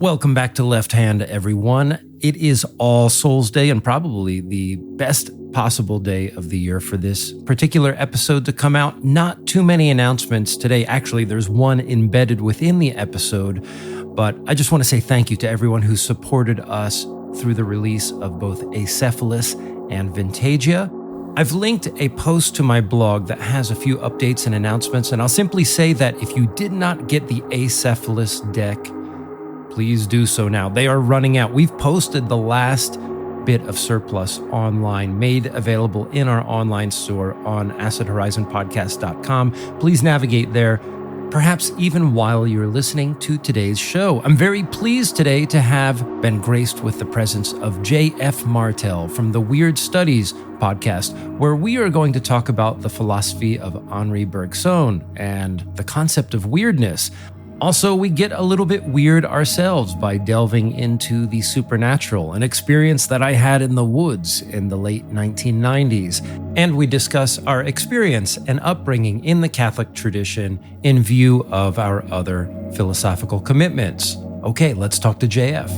Welcome back to Left Hand, everyone. It is All Souls Day and probably the best possible day of the year for this particular episode to come out. Not too many announcements today. Actually, there's one embedded within the episode, but I just want to say thank you to everyone who supported us through the release of both Acephalus and Vintagia. I've linked a post to my blog that has a few updates and announcements, and I'll simply say that if you did not get the Acephalus deck, please do so now. They are running out. We've posted the last bit of surplus online, made available in our online store on acidhorizonpodcast.com. Please navigate there, perhaps even while you're listening to today's show. I'm very pleased today to have been graced with the presence of J.F. Martel from the Weird Studies podcast, where we are going to talk about the philosophy of Henri Bergson and the concept of weirdness. Also, we get a little bit weird ourselves by delving into the supernatural, an experience that I had in the woods in the late 1990s. And we discuss our experience and upbringing in the Catholic tradition in view of our other philosophical commitments. Okay, let's talk to JF.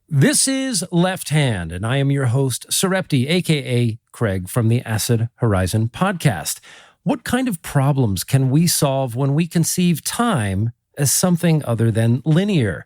This is Left Hand, and I am your host, Surrepti, aka Craig from the Acid Horizon podcast. What kind of problems can we solve when we conceive time as something other than linear?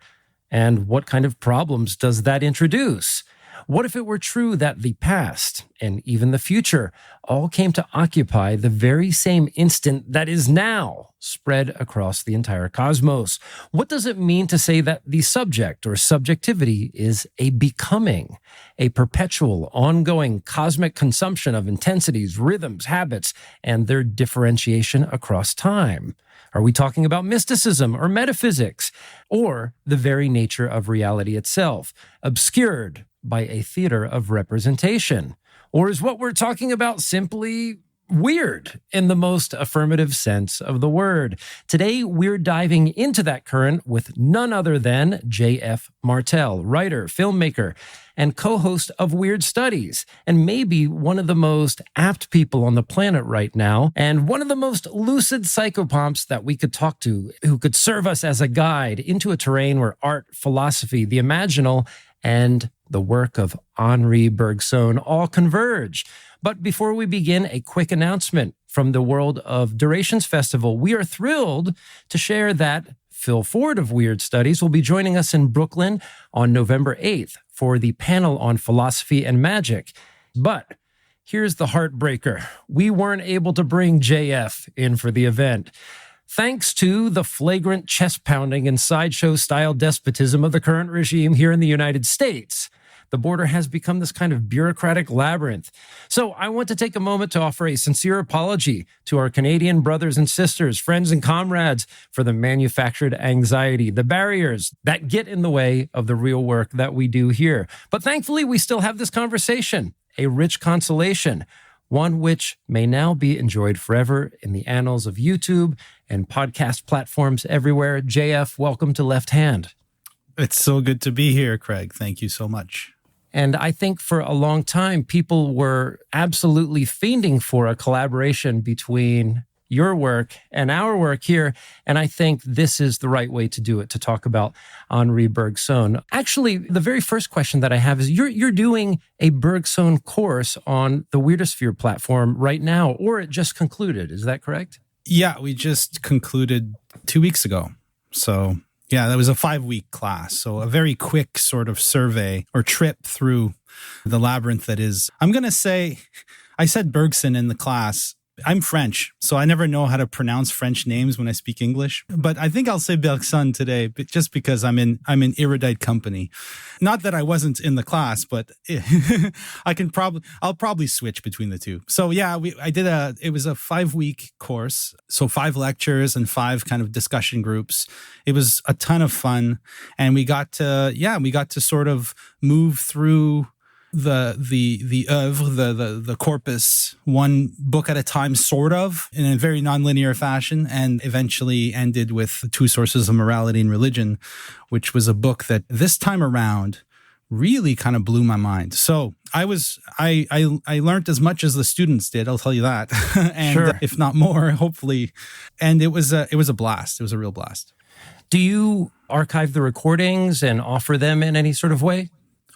And what kind of problems does that introduce? What if it were true that the past and even the future all came to occupy the very same instant that is now, spread across the entire cosmos? What does it mean to say that the subject or subjectivity is a becoming, a perpetual, ongoing cosmic consumption of intensities, rhythms, habits, and their differentiation across time? Are we talking about mysticism or metaphysics, or the very nature of reality itself, obscured by a theater of representation? Or is what we're talking about simply weird in the most affirmative sense of the word? Today, we're diving into that current with none other than J.F. Martel, writer, filmmaker, and co-host of Weird Studies, and maybe one of the most apt people on the planet right now, and one of the most lucid psychopomps that we could talk to, who could serve us as a guide into a terrain where art, philosophy, the imaginal, and the work of Henri Bergson all converge. But before we begin, a quick announcement from the world of Durations Festival. We are thrilled to share that Phil Ford of Weird Studies will be joining us in Brooklyn on November 8th for the panel on philosophy and magic. But here's the heartbreaker. We weren't able to bring JF in for the event. Thanks to the flagrant chest-pounding and sideshow-style despotism of the current regime here in the United States, the border has become this kind of bureaucratic labyrinth. So I want to take a moment to offer a sincere apology to our Canadian brothers and sisters, friends and comrades, for the manufactured anxiety, the barriers that get in the way of the real work that we do here. But thankfully, we still have this conversation, a rich consolation, one which may now be enjoyed forever in the annals of YouTube and podcast platforms everywhere. JF, welcome to Left Hand. It's so good to be here, Craig. Thank you so much. And I think for a long time, people were absolutely fiending for a collaboration between your work and our work here. And I think this is the right way to do it, to talk about Henri Bergson. Actually, the very first question that I have is you're doing a Bergson course on the Weirdosphere platform right now, or it just concluded. Is that correct? Yeah, we just concluded 2 weeks ago. So yeah, that was a 5-week class. So a very quick sort of survey or trip through the labyrinth that is, I'm going to say, I said Bergson in the class. I'm French, so I never know how to pronounce French names when I speak English. But I think I'll say Bergson today, but just because I'm in erudite company. Not that I wasn't in the class, but I'll probably switch between the two. So yeah, it was a 5-week course. So 5 lectures and 5 kind of discussion groups. It was a ton of fun. And we got to sort of move through the oeuvre, the corpus, one book at a time, sort of, in a very nonlinear fashion, and eventually ended with 2 Sources of Morality and Religion, which was a book that this time around really kind of blew my mind. So I learned as much as the students did, I'll tell you that, and sure. If not more, hopefully. And it was a blast. It was a real blast. Do you archive the recordings and offer them in any sort of way?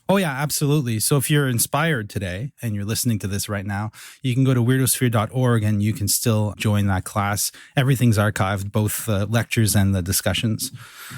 Oh, yeah, absolutely. So if you're inspired today and you're listening to this right now, you can go to weirdosphere.org and you can still join that class. Everything's archived, both the lectures and the discussions.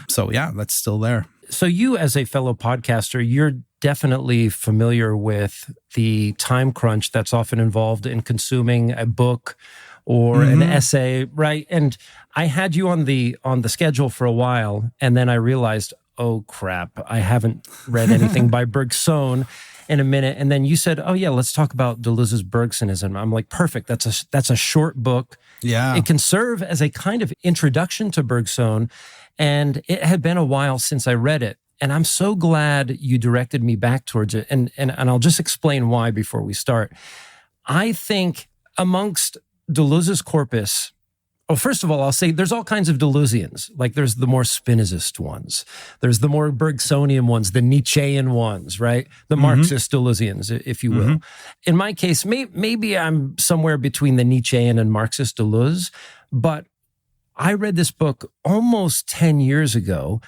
So yeah, that's still there. So you, as a fellow podcaster, you're definitely familiar with the time crunch that's often involved in consuming a book or an essay, right? And I had you on the schedule for a while, and then I realized, oh crap, I haven't read anything by Bergson in a minute. And then you said, oh yeah, let's talk about Deleuze's Bergsonism. I'm like, perfect. That's a short book. Yeah. It can serve as a kind of introduction to Bergson. And it had been a while since I read it. And I'm so glad you directed me back towards it. And I'll just explain why before we start. I think amongst Deleuze's corpus, well, first of all, I'll say there's all kinds of Deleuzians. Like there's the more Spinozist ones. There's the more Bergsonian ones, the Nietzschean ones, right? The Marxist Deleuzians, if you will. In my case, maybe I'm somewhere between the Nietzschean and Marxist Deleuze, but I read this book almost 10 years ago,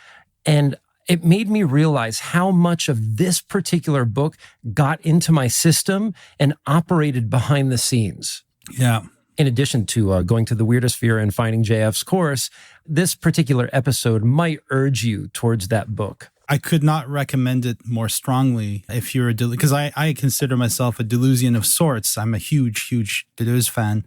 and it made me realize how much of this particular book got into my system and operated behind the scenes. Yeah. In addition to going to the Weirdosphere and finding JF's course, this particular episode might urge you towards that book. I could not recommend it more strongly if you're because I consider myself a Deleuzian of sorts. I'm a huge, huge Deleuze fan.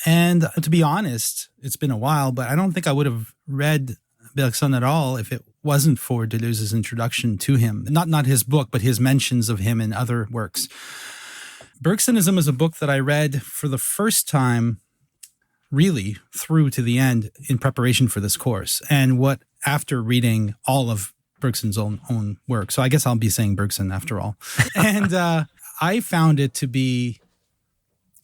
And to be honest, it's been a while, but I don't think I would have read Bergson at all if it wasn't for Deleuze's introduction to him. Not his book, but his mentions of him in other works. Bergsonism is a book that I read for the first time, really through to the end in preparation for this course. And after reading all of Bergson's own work. So I guess I'll be saying Bergson after all. And I found it to be,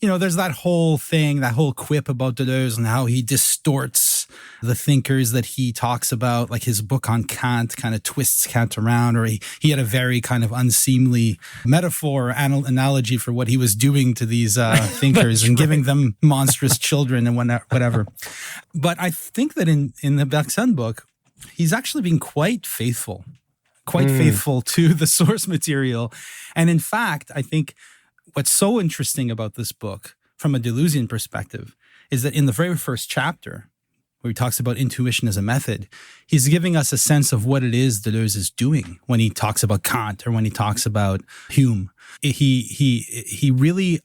there's that whole thing, that whole quip about Deleuze and how he distorts the thinkers that he talks about, like his book on Kant kind of twists Kant around, or he had a very kind of unseemly metaphor, analogy for what he was doing to these thinkers and giving them monstrous children and whatever. But I think that in the Bergson book, he's actually been quite faithful to the source material. And in fact, I think what's so interesting about this book from a Deleuzian perspective is that in the very first chapter, where he talks about intuition as a method, he's giving us a sense of what it is Deleuze is doing when he talks about Kant or when he talks about Hume. He really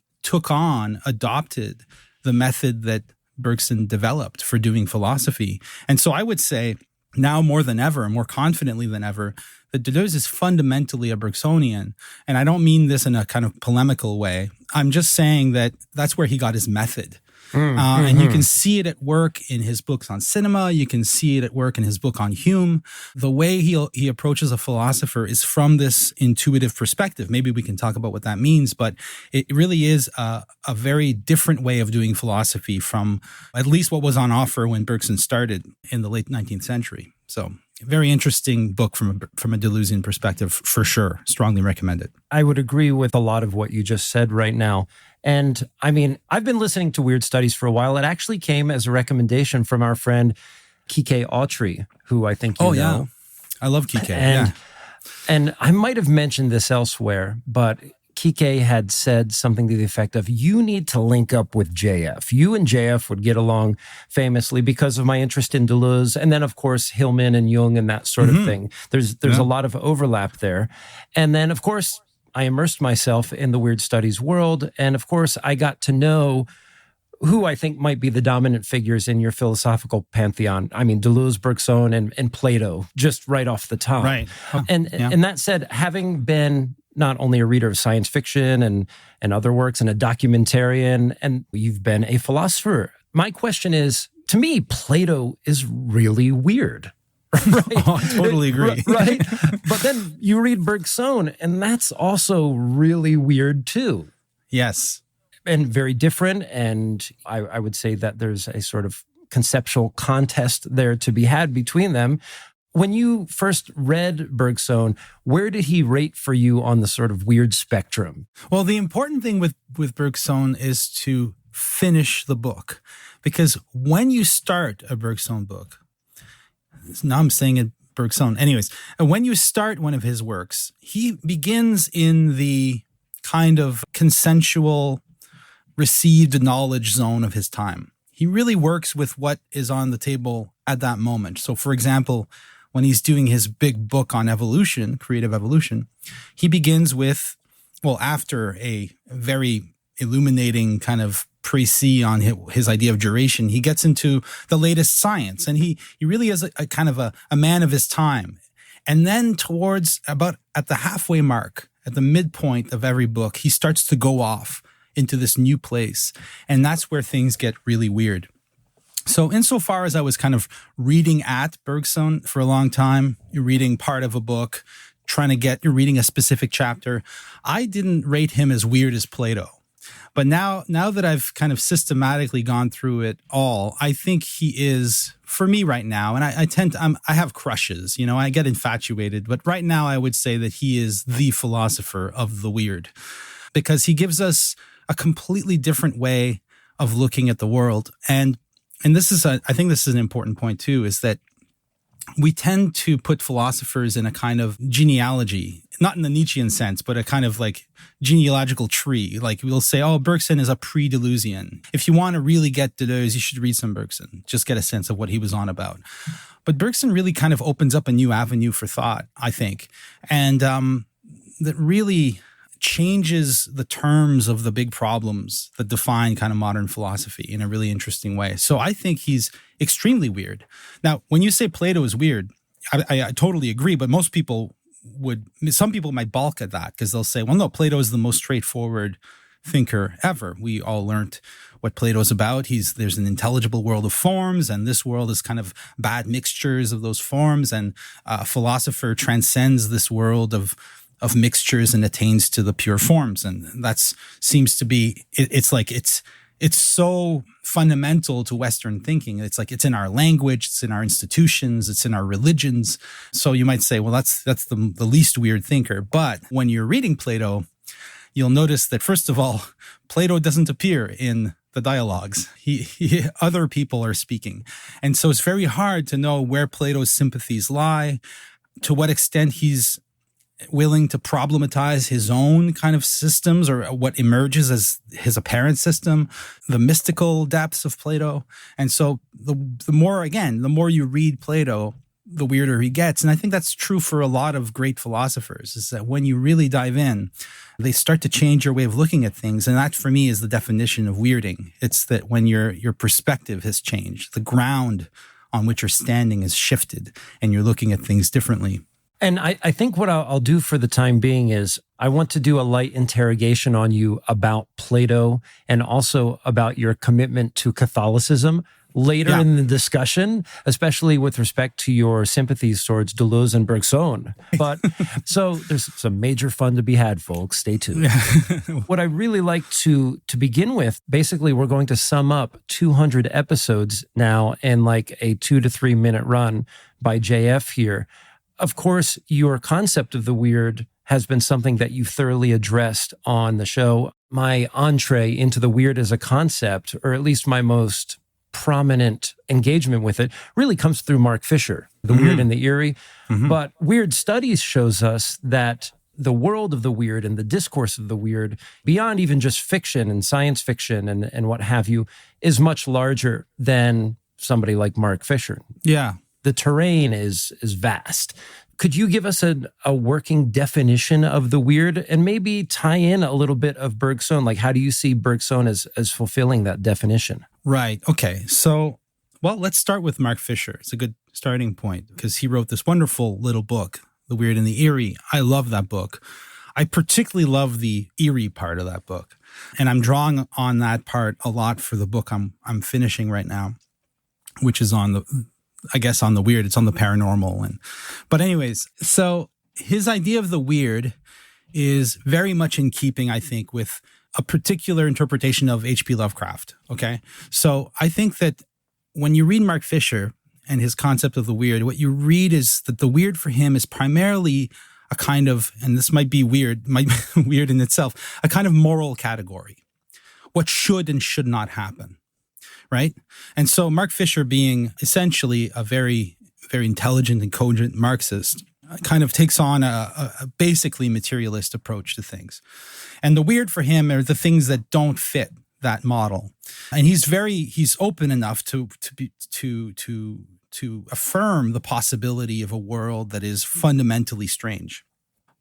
adopted the method that Bergson developed for doing philosophy. And so I would say now more than ever, more confidently than ever, that Deleuze is fundamentally a Bergsonian. And I don't mean this in a kind of polemical way. I'm just saying that that's where he got his method. And you can see it at work in his books on cinema. You can see it at work in his book on Hume. The way he approaches a philosopher is from this intuitive perspective. Maybe we can talk about what that means, but it really is a very different way of doing philosophy from at least what was on offer when Bergson started in the late 19th century. So very interesting book from a Deleuzian perspective, for sure. Strongly recommend it. I would agree with a lot of what you just said right now. And I mean, I've been listening to Weird Studies for a while. It actually came as a recommendation from our friend Kike Autry, who I think you know. Yeah. I love Kike. And I might have mentioned this elsewhere, but Kike had said something to the effect of, you need to link up with JF. You and JF would get along famously because of my interest in Deleuze. And then, of course, Hillman and Jung and that sort of thing. There's a lot of overlap there. And then, of course, I immersed myself in the Weird Studies world. And of course, I got to know who I think might be the dominant figures in your philosophical pantheon. I mean, Deleuze, Bergson, and Plato, just right off the top. Right. And that said, having been not only a reader of science fiction and other works and a documentarian, and you've been a philosopher, my question is, to me, Plato is really weird. Right. Oh, I totally agree. Right. But then you read Bergson, and that's also really weird too. Yes. And very different. And I would say that there's a sort of conceptual contest there to be had between them. When you first read Bergson, where did he rate for you on the sort of weird spectrum? Well, the important thing with Bergson is to finish the book. Because when you start a Bergson book, Now I'm saying it Bergson. Anyways, when you start one of his works, he begins in the kind of consensual, received knowledge zone of his time. He really works with what is on the table at that moment. So, for example, when he's doing his big book on evolution, creative evolution, he begins with, well, after a very illuminating kind of précis on his idea of duration, he gets into the latest science, and he really is a kind of a man of his time. And then towards about at the halfway mark, at the midpoint of every book, he starts to go off into this new place. And that's where things get really weird. So insofar as I was kind of reading at Bergson for a long time, you're reading part of a book, you're reading a specific chapter, I didn't rate him as weird as Plato. But now that I've kind of systematically gone through it all, I think he is, for me right now, and I have crushes, I get infatuated, but right now I would say that he is the philosopher of the weird, because he gives us a completely different way of looking at the world. And I think this is an important point too, is that we tend to put philosophers in a kind of genealogy, not in the Nietzschean sense, but a kind of like genealogical tree. Like we'll say, oh, Bergson is a pre-Deleuzian. If you want to really get Deleuze, you should read some Bergson. Just get a sense of what he was on about. But Bergson really kind of opens up a new avenue for thought, I think. And that really changes the terms of the big problems that define kind of modern philosophy in a really interesting way. So I think he's extremely weird. Now, when you say Plato is weird, I totally agree, but some people might balk at that because they'll say, well, no, Plato is the most straightforward thinker ever. We all learned what Plato's about. There's an intelligible world of forms, and this world is kind of bad mixtures of those forms, and a philosopher transcends this world of mixtures and attains to the pure forms. And that seems to be, it's so fundamental to Western thinking. It's like it's in our language, it's in our institutions, it's in our religions. So you might say, well, that's the least weird thinker. But when you're reading Plato, you'll notice that, first of all, Plato doesn't appear in the dialogues. Other people are speaking. And so it's very hard to know where Plato's sympathies lie, to what extent he's willing to problematize his own kind of systems or what emerges as his apparent system, the mystical depths of Plato. And so the more you read Plato, the weirder he gets. And I think that's true for a lot of great philosophers, is that when you really dive in, they start to change your way of looking at things. And that, for me, is the definition of weirding. It's that when your perspective has changed, the ground on which you're standing has shifted, and you're looking at things differently. And I think what I'll do for the time being is I want to do a light interrogation on you about Plato and also about your commitment to Catholicism later in the discussion, especially with respect to your sympathies towards Deleuze and Bergson. But so there's some major fun to be had, folks. Stay tuned. What I really like to begin with, basically, we're going to sum up 200 episodes now in like a 2 to 3 minute run by JF here. Of course, your concept of the weird has been something that you thoroughly addressed on the show. My entree into the weird as a concept, or at least my most prominent engagement with it, really comes through Mark Fisher, The Weird and the Eerie. Mm-hmm. But Weird Studies shows us that the world of the weird and the discourse of the weird, beyond even just fiction and science fiction and what have you, is much larger than somebody like Mark Fisher. Yeah. The terrain is vast. Could you give us a working definition of the weird and maybe tie in a little bit of Bergson? Like, how do you see Bergson as fulfilling that definition? Right. Okay. So, well, let's start with Mark Fisher. It's a good starting point because he wrote this wonderful little book, The Weird and the Eerie. I love that book. I particularly love the eerie part of that book. And I'm drawing on that part a lot for the book I'm finishing right now, which is on the weird. It's on the paranormal. But anyways, so his idea of the weird is very much in keeping, I think, with a particular interpretation of H.P. Lovecraft. Okay. So I think that when you read Mark Fisher and his concept of the weird, what you read is that the weird for him is primarily a kind of, and this might be weird in itself, a kind of moral category. What should and should not happen. Right? And so Mark Fisher, being essentially a very, very intelligent and cogent Marxist, kind of takes on a basically materialist approach to things. And the weird for him are the things that don't fit that model. And he's open enough to affirm the possibility of a world that is fundamentally strange.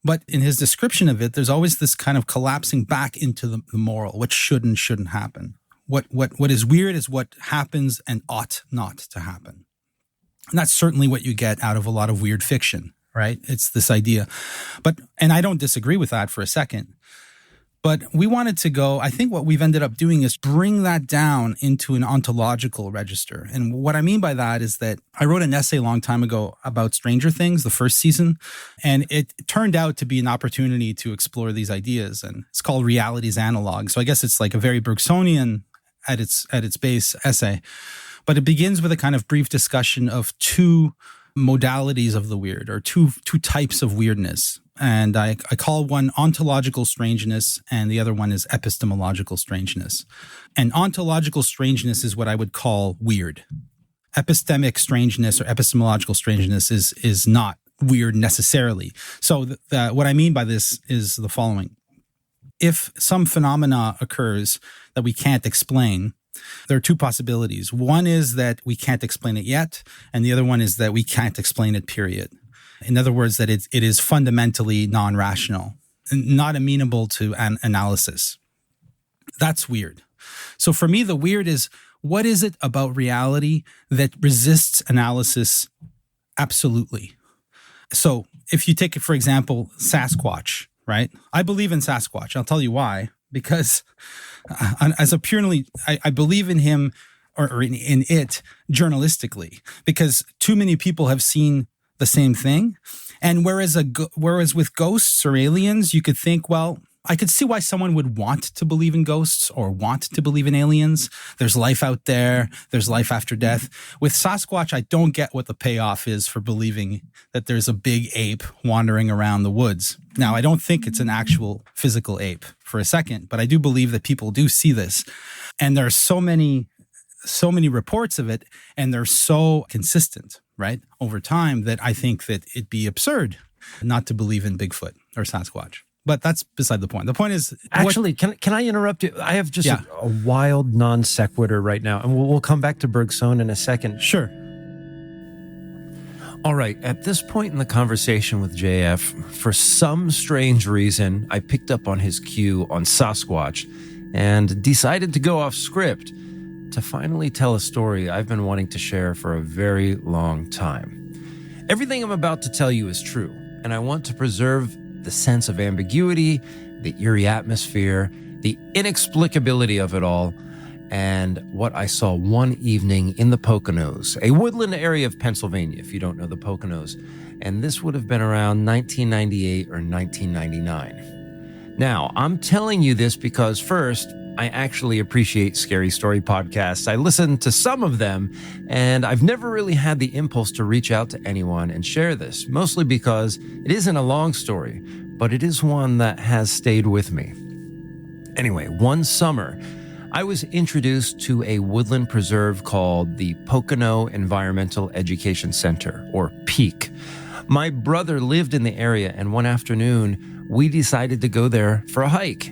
But in his description of it, there's always this kind of collapsing back into the moral, what should and shouldn't happen. What is weird is what happens and ought not to happen. And that's certainly what you get out of a lot of weird fiction, right? It's this idea. And I don't disagree with that for a second. But we wanted to go, I think what we've ended up doing is bring that down into an ontological register. And what I mean by that is that I wrote an essay a long time ago about Stranger Things, the first season, and it turned out to be an opportunity to explore these ideas. And it's called Reality's Analog. So I guess it's like a very Bergsonian at its base essay. But it begins with a kind of brief discussion of two modalities of the weird, or two types of weirdness. And I call one ontological strangeness, and the other one is epistemological strangeness. And ontological strangeness is what I would call weird. Epistemic strangeness or epistemological strangeness is not weird necessarily. So what I mean by this is the following. If some phenomena occurs that we can't explain, there are two possibilities. One is that we can't explain it yet, and the other one is that we can't explain it, period. In other words, that it is fundamentally non-rational, not amenable to an analysis. That's weird. So for me, the weird is, what is it about reality that resists analysis absolutely? So if you take, for example, Sasquatch, right? I believe in Sasquatch. I'll tell you why. Because I believe in him or in it journalistically, because too many people have seen the same thing. And whereas with ghosts or aliens, you could think, well, I could see why someone would want to believe in ghosts or want to believe in aliens. There's life out there. There's life after death. With Sasquatch, I don't get what the payoff is for believing that there's a big ape wandering around the woods. Now, I don't think it's an actual physical ape for a second, but I do believe that people do see this. And there are so many reports of it, and they're so consistent, right, over time, that I think that it'd be absurd not to believe in Bigfoot or Sasquatch. But that's beside the point. The point is... Actually, can I interrupt you? I have just a wild non sequitur right now, and we'll come back to Bergson in a second. Sure. All right, at this point in the conversation with JF, for some strange reason, I picked up on his cue on Sasquatch and decided to go off script to finally tell a story I've been wanting to share for a very long time. Everything I'm about to tell you is true, and I want to preserve the sense of ambiguity, the eerie atmosphere, the inexplicability of it all, and what I saw one evening in the Poconos, a woodland area of Pennsylvania, if you don't know the Poconos. And this would have been around 1998 or 1999. Now, I'm telling you this because first, I actually appreciate scary story podcasts. I listen to some of them, and I've never really had the impulse to reach out to anyone and share this, mostly because it isn't a long story, but it is one that has stayed with me. Anyway, one summer, I was introduced to a woodland preserve called the Pocono Environmental Education Center, or PEAC. My brother lived in the area, and one afternoon, we decided to go there for a hike.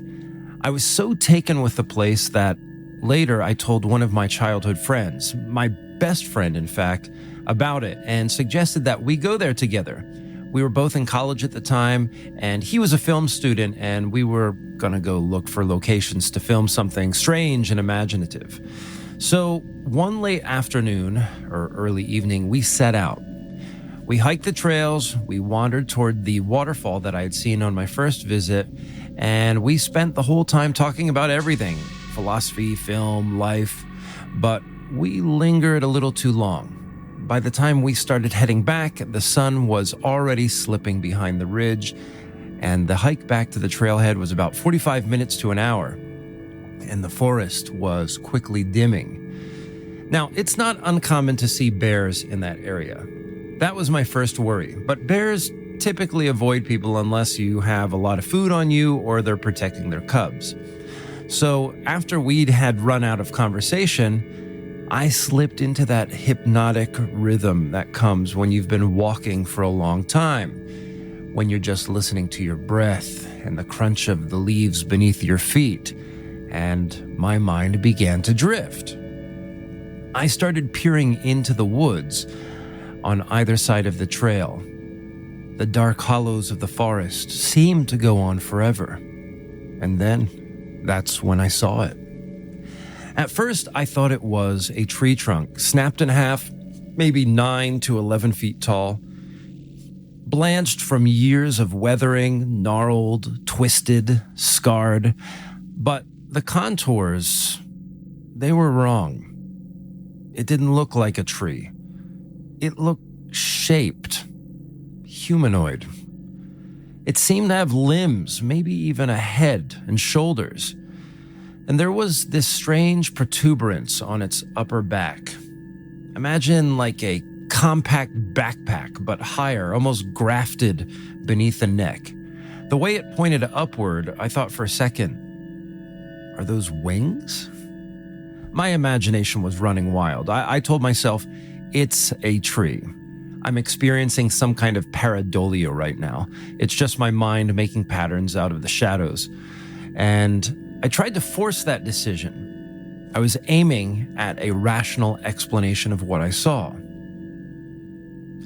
I was so taken with the place that later I told one of my childhood friends, my best friend, in fact, about it and suggested that we go there together. We were both in college at the time, and he was a film student, and we were going to go look for locations to film something strange and imaginative. So one late afternoon or early evening, we set out. We hiked the trails, we wandered toward the waterfall that I had seen on my first visit, and we spent the whole time talking about everything, philosophy, film, life, but we lingered a little too long. By the time we started heading back, the sun was already slipping behind the ridge, and the hike back to the trailhead was about 45 minutes to an hour, and the forest was quickly dimming. Now, it's not uncommon to see bears in that area. That was my first worry, but bears typically avoid people unless you have a lot of food on you or they're protecting their cubs. So after we'd had run out of conversation, I slipped into that hypnotic rhythm that comes when you've been walking for a long time, when you're just listening to your breath and the crunch of the leaves beneath your feet, and my mind began to drift. I started peering into the woods on either side of the trail. The dark hollows of the forest seemed to go on forever. And then, that's when I saw it. At first, I thought it was a tree trunk, snapped in half, maybe 9 to 11 feet tall, blanched from years of weathering, gnarled, twisted, scarred. But the contours, they were wrong. It didn't look like a tree. It looked shaped, humanoid. It seemed to have limbs, maybe even a head and shoulders. And there was this strange protuberance on its upper back. Imagine like a compact backpack, but higher, almost grafted beneath the neck. The way it pointed upward, I thought for a second, are those wings? My imagination was running wild. I told myself, it's a tree. I'm experiencing some kind of pareidolia right now. It's just my mind making patterns out of the shadows. And I tried to force that decision. I was aiming at a rational explanation of what I saw.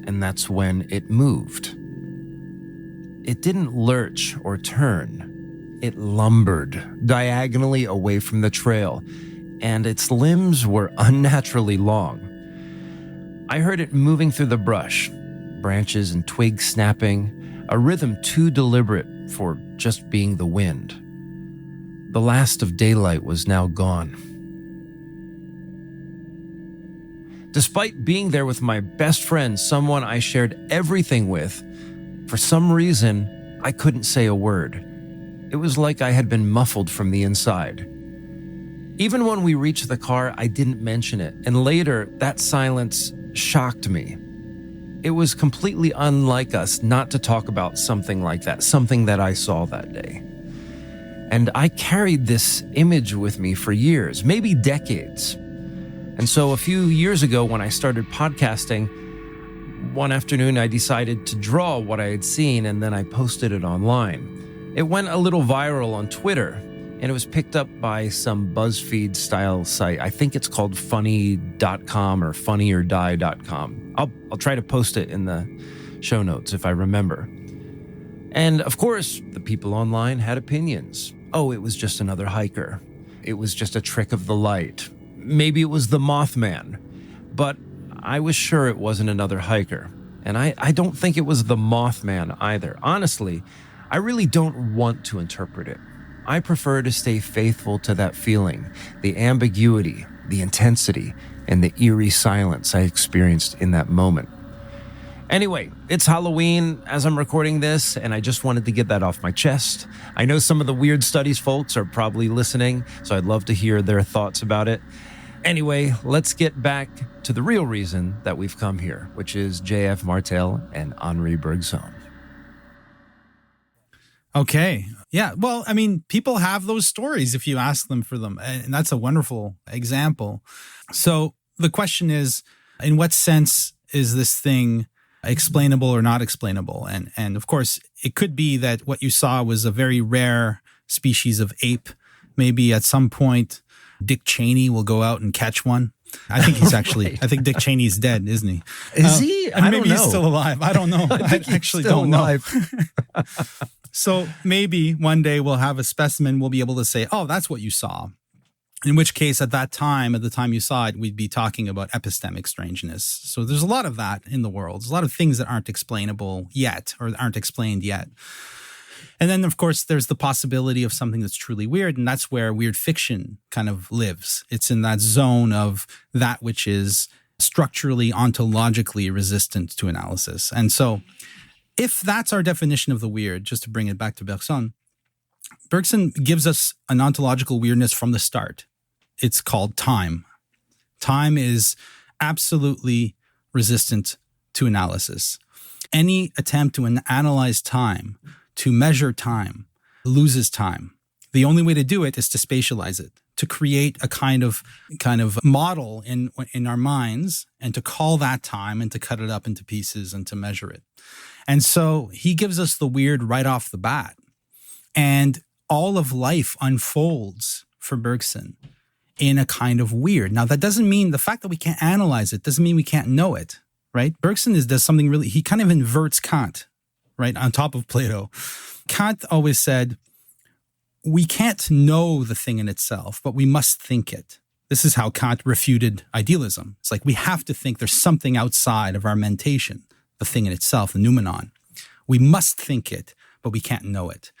And that's when it moved. It didn't lurch or turn. It lumbered diagonally away from the trail, and its limbs were unnaturally long. I heard it moving through the brush, branches and twigs snapping, a rhythm too deliberate for just being the wind. The last of daylight was now gone. Despite being there with my best friend, someone I shared everything with, for some reason, I couldn't say a word. It was like I had been muffled from the inside. Even when we reached the car, I didn't mention it, and later, that silence shocked me. It was completely unlike us not to talk about something like that, something that I saw that day. And I carried this image with me for years, maybe decades. And so a few years ago, when I started podcasting, one afternoon I decided to draw what I had seen, and then I posted it online. It went a little viral on Twitter, and it was picked up by some BuzzFeed-style site. I think it's called funny.com or funnyorDie.com. I'll try to post it in the show notes if I remember. And of course, the people online had opinions. Oh, it was just another hiker. It was just a trick of the light. Maybe it was the Mothman. But I was sure it wasn't another hiker. And I don't think it was the Mothman either. Honestly, I really don't want to interpret it. I prefer to stay faithful to that feeling, the ambiguity, the intensity, and the eerie silence I experienced in that moment. Anyway, it's Halloween as I'm recording this, and I just wanted to get that off my chest. I know some of the Weird Studies folks are probably listening, so I'd love to hear their thoughts about it. Anyway, let's get back to the real reason that we've come here, which is J.F. Martel and Henri Bergson. Okay. Yeah. Well, I mean, people have those stories if you ask them for them. And that's a wonderful example. So the question is, in what sense is this thing explainable or not explainable? And of course, it could be that what you saw was a very rare species of ape. Maybe at some point, Dick Cheney will go out and catch one. I think he's actually, right. I think Dick Cheney's dead, isn't he? Is he? I don't know. Maybe he's still alive. I don't know. I actually don't know. So maybe one day we'll have a specimen. We'll be able to say, oh, that's what you saw. In which case, at the time you saw it, we'd be talking about epistemic strangeness. So there's a lot of that in the world. There's a lot of things that aren't explainable yet or aren't explained yet. And then, of course, there's the possibility of something that's truly weird, and that's where weird fiction kind of lives. It's in that zone of that which is structurally, ontologically resistant to analysis. And so if that's our definition of the weird, just to bring it back to Bergson, Bergson gives us an ontological weirdness from the start. It's called time. Time is absolutely resistant to analysis. Any attempt to analyze time, to measure time, loses time. The only way to do it is to spatialize it, to create a kind of model in our minds and to call that time and to cut it up into pieces and to measure it. And so he gives us the weird right off the bat. And all of life unfolds for Bergson in a kind of weird. Now, that doesn't mean the fact that we can't analyze it doesn't mean we can't know it, right? Bergson does something really, he kind of inverts Kant, right, on top of Plato. Kant always said, we can't know the thing in itself, but we must think it. This is how Kant refuted idealism. It's like we have to think there's something outside of our mentation, the thing in itself, the noumenon. We must think it, but we can't know it.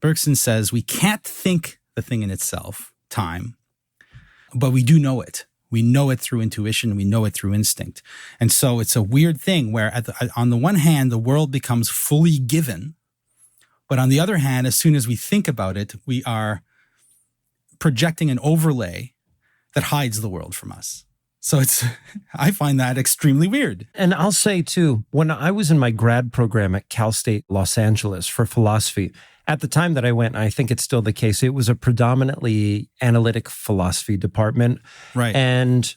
Bergson says we can't think the thing in itself, time, but we do know it. We know it through intuition. We know it through instinct. And so it's a weird thing where on the one hand, the world becomes fully given. But on the other hand, as soon as we think about it, we are projecting an overlay that hides the world from us. So I find that extremely weird. And I'll say too, when I was in my grad program at Cal State Los Angeles for philosophy, at the time that I went, I think it's still the case, it was a predominantly analytic philosophy department. Right. And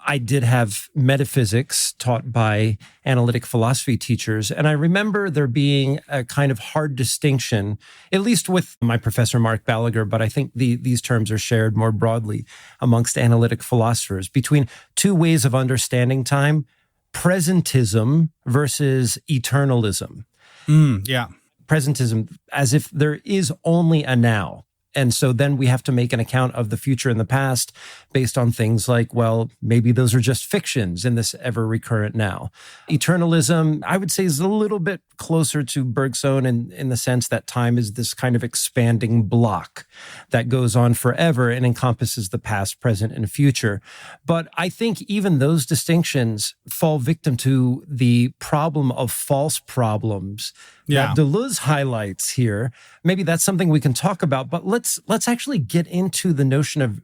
I did have metaphysics taught by analytic philosophy teachers. And I remember there being a kind of hard distinction, at least with my professor, Mark Balaguer, but I think these terms are shared more broadly amongst analytic philosophers, between two ways of understanding time, presentism versus eternalism. Yeah. Presentism, as if there is only a now. And so then we have to make an account of the future and the past based on things like, well, maybe those are just fictions in this ever recurrent now. Eternalism, I would say, is a little bit closer to Bergson in the sense that time is this kind of expanding block that goes on forever and encompasses the past, present, and future. But I think even those distinctions fall victim to the problem of false problems that Deleuze highlights here. Maybe that's something we can talk about, but let's actually get into the notion of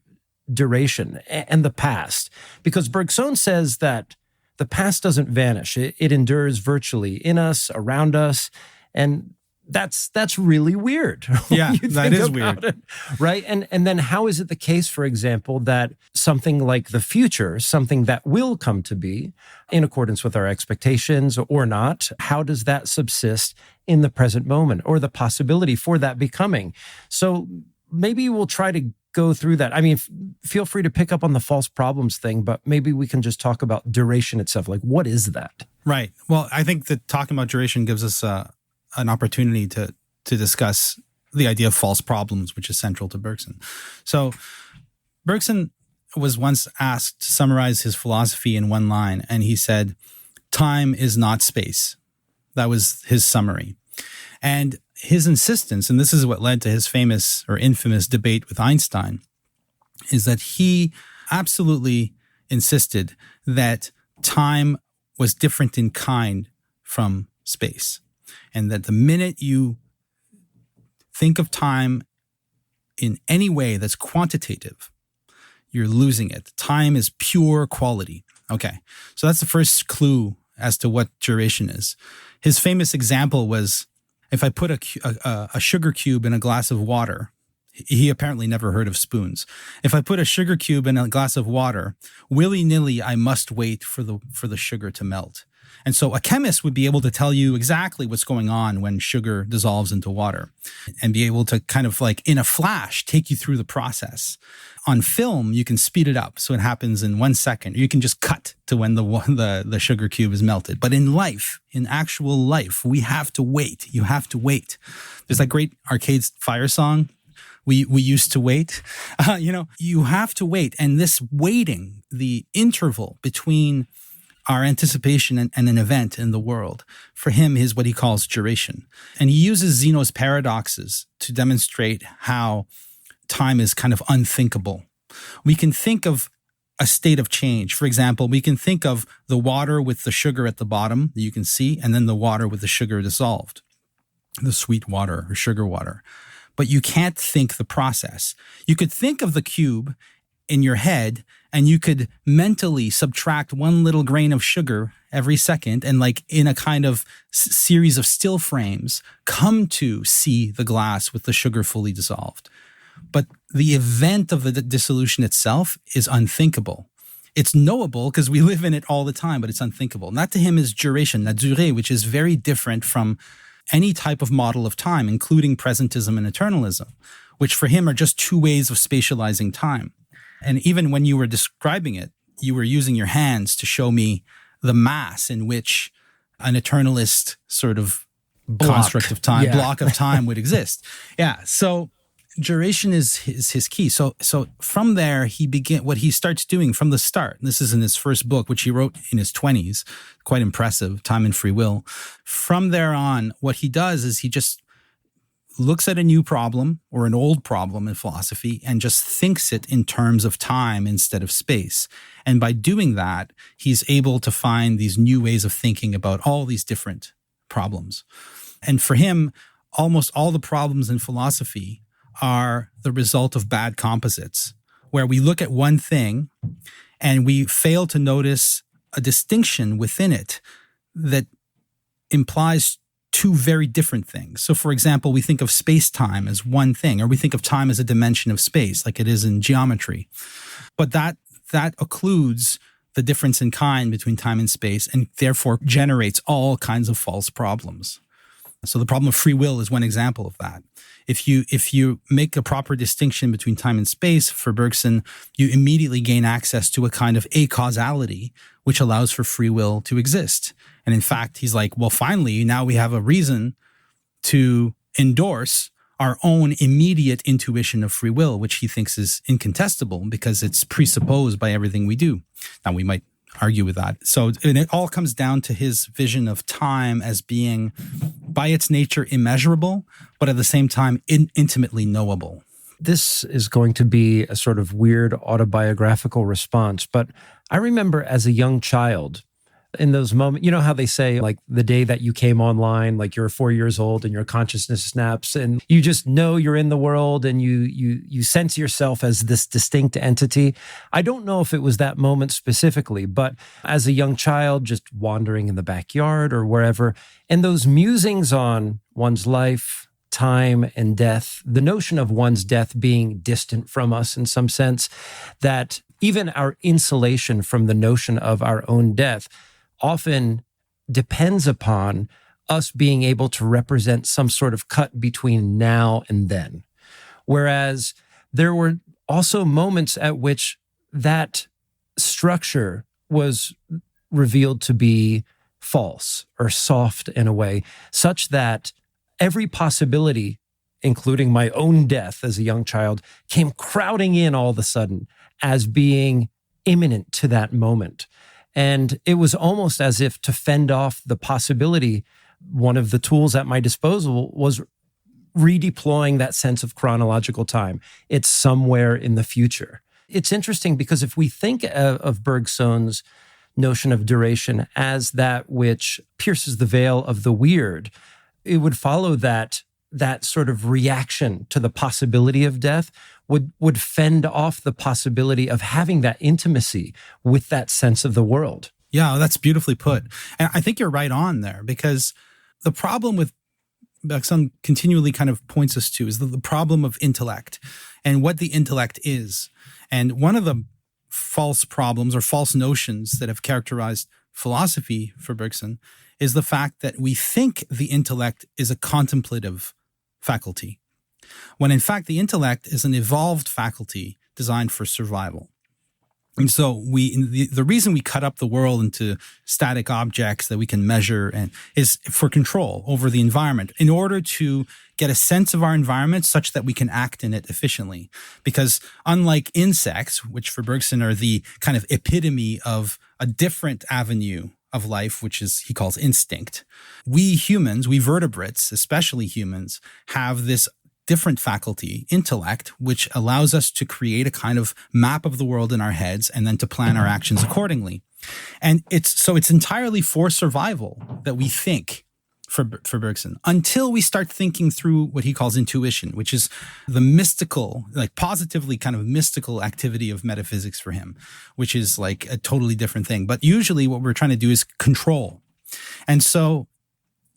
duration and the past, because Bergson says that the past doesn't vanish. It endures virtually in us, around us, and that's really weird. Yeah, that is weird. It, right? And then how is it the case, for example, that something like the future, something that will come to be in accordance with our expectations or not, how does that subsist in the present moment or the possibility for that becoming? So maybe we'll try to go through that. I mean, feel free to pick up on the false problems thing, but maybe we can just talk about duration itself. Like, what is that? Right. Well, I think that talking about duration gives us an opportunity to discuss the idea of false problems, which is central to Bergson. So Bergson was once asked to summarize his philosophy in one line, and he said, "Time is not space." That was his summary. And his insistence, and this is what led to his famous or infamous debate with Einstein, is that he absolutely insisted that time was different in kind from space. And that the minute you think of time in any way that's quantitative, you're losing it. Time is pure quality. Okay, so that's the first clue as to what duration is. His famous example was, if I put a sugar cube in a glass of water, he apparently never heard of spoons. If I put a sugar cube in a glass of water, willy-nilly, I must wait for the sugar to melt. And so a chemist would be able to tell you exactly what's going on when sugar dissolves into water and be able to kind of like in a flash take you through the process. On film, you can speed it up so it happens in 1 second. You can just cut to when the sugar cube is melted. But in life, in actual life, we have to wait. You have to wait. There's that great Arcade Fire song, We used to wait. You have to wait. And this waiting, the interval between our anticipation and an event in the world, for him is what he calls duration. And he uses Zeno's paradoxes to demonstrate how time is kind of unthinkable. We can think of a state of change. For example, we can think of the water with the sugar at the bottom that you can see, and then the water with the sugar dissolved, the sweet water or sugar water. But you can't think the process. You could think of the cube in your head, and you could mentally subtract one little grain of sugar every second, and like in a kind of series of still frames, come to see the glass with the sugar fully dissolved. but the event of the dissolution itself is unthinkable. It's knowable because we live in it all the time, but it's unthinkable. And that to him is duration, la durée, which is very different from any type of model of time, including presentism and eternalism, which for him are just two ways of spatializing time. And even when you were describing it, you were using your hands to show me the mass in which an eternalist sort of construct of time, block of time would exist. Yeah. So duration is his key. So from there, what he starts doing from the start. This is in his first book, which he wrote in his 20s, quite impressive, Time and Free Will. From there on, what he does is he just looks at a new problem or an old problem in philosophy and just thinks it in terms of time instead of space. And by doing that, he's able to find these new ways of thinking about all these different problems. And for him, almost all the problems in philosophy are the result of bad composites, where we look at one thing and we fail to notice a distinction within it that implies two very different things. So, for example, we think of space-time as one thing, or we think of time as a dimension of space, like it is in geometry. But that occludes the difference in kind between time and space, and therefore generates all kinds of false problems. So the problem of free will is one example of that. If you make a proper distinction between time and space, for Bergson, you immediately gain access to a kind of acausality, which allows for free will to exist. And in fact, he's like, well, finally, now we have a reason to endorse our own immediate intuition of free will, which he thinks is incontestable because it's presupposed by everything we do. Now, we might argue with that. So and it all comes down to his vision of time as being, by its nature, immeasurable, but at the same time, intimately knowable. This is going to be a sort of weird autobiographical response, but I remember as a young child, in those moments, you know how they say, like, the day that you came online, like you're 4 years old and your consciousness snaps and you just know you're in the world and you sense yourself as this distinct entity. I don't know if it was that moment specifically, but as a young child, just wandering in the backyard or wherever, and those musings on one's life, time, and death, the notion of one's death being distant from us in some sense, that even our insulation from the notion of our own death often depends upon us being able to represent some sort of cut between now and then. Whereas there were also moments at which that structure was revealed to be false or soft in a way, such that every possibility, including my own death as a young child, came crowding in all of a sudden as being imminent to that moment. And it was almost as if to fend off the possibility, one of the tools at my disposal was redeploying that sense of chronological time. It's somewhere in the future. It's interesting because if we think of Bergson's notion of duration as that which pierces the veil of the weird, it would follow that sort of reaction to the possibility of death would fend off the possibility of having that intimacy with that sense of the world. Yeah, that's beautifully put. And I think you're right on there, because the problem with Bergson continually kind of points us to is the problem of intellect and what the intellect is. And one of the false problems or false notions that have characterized philosophy for Bergson is the fact that we think the intellect is a contemplative faculty, when in fact the intellect is an evolved faculty designed for survival. And so the reason we cut up the world into static objects that we can measure and is for control over the environment, in order to get a sense of our environment such that we can act in it efficiently. Because unlike insects, which for Bergson are the kind of epitome of a different avenue of life, which is, he calls instinct, we humans, we vertebrates, especially humans, have this different faculty, intellect, which allows us to create a kind of map of the world in our heads and then to plan our actions accordingly. And it's entirely for survival that we think for Bergson, until we start thinking through what he calls intuition, which is the mystical, like positively kind of mystical activity of metaphysics for him, which is like a totally different thing. But usually what we're trying to do is control. And so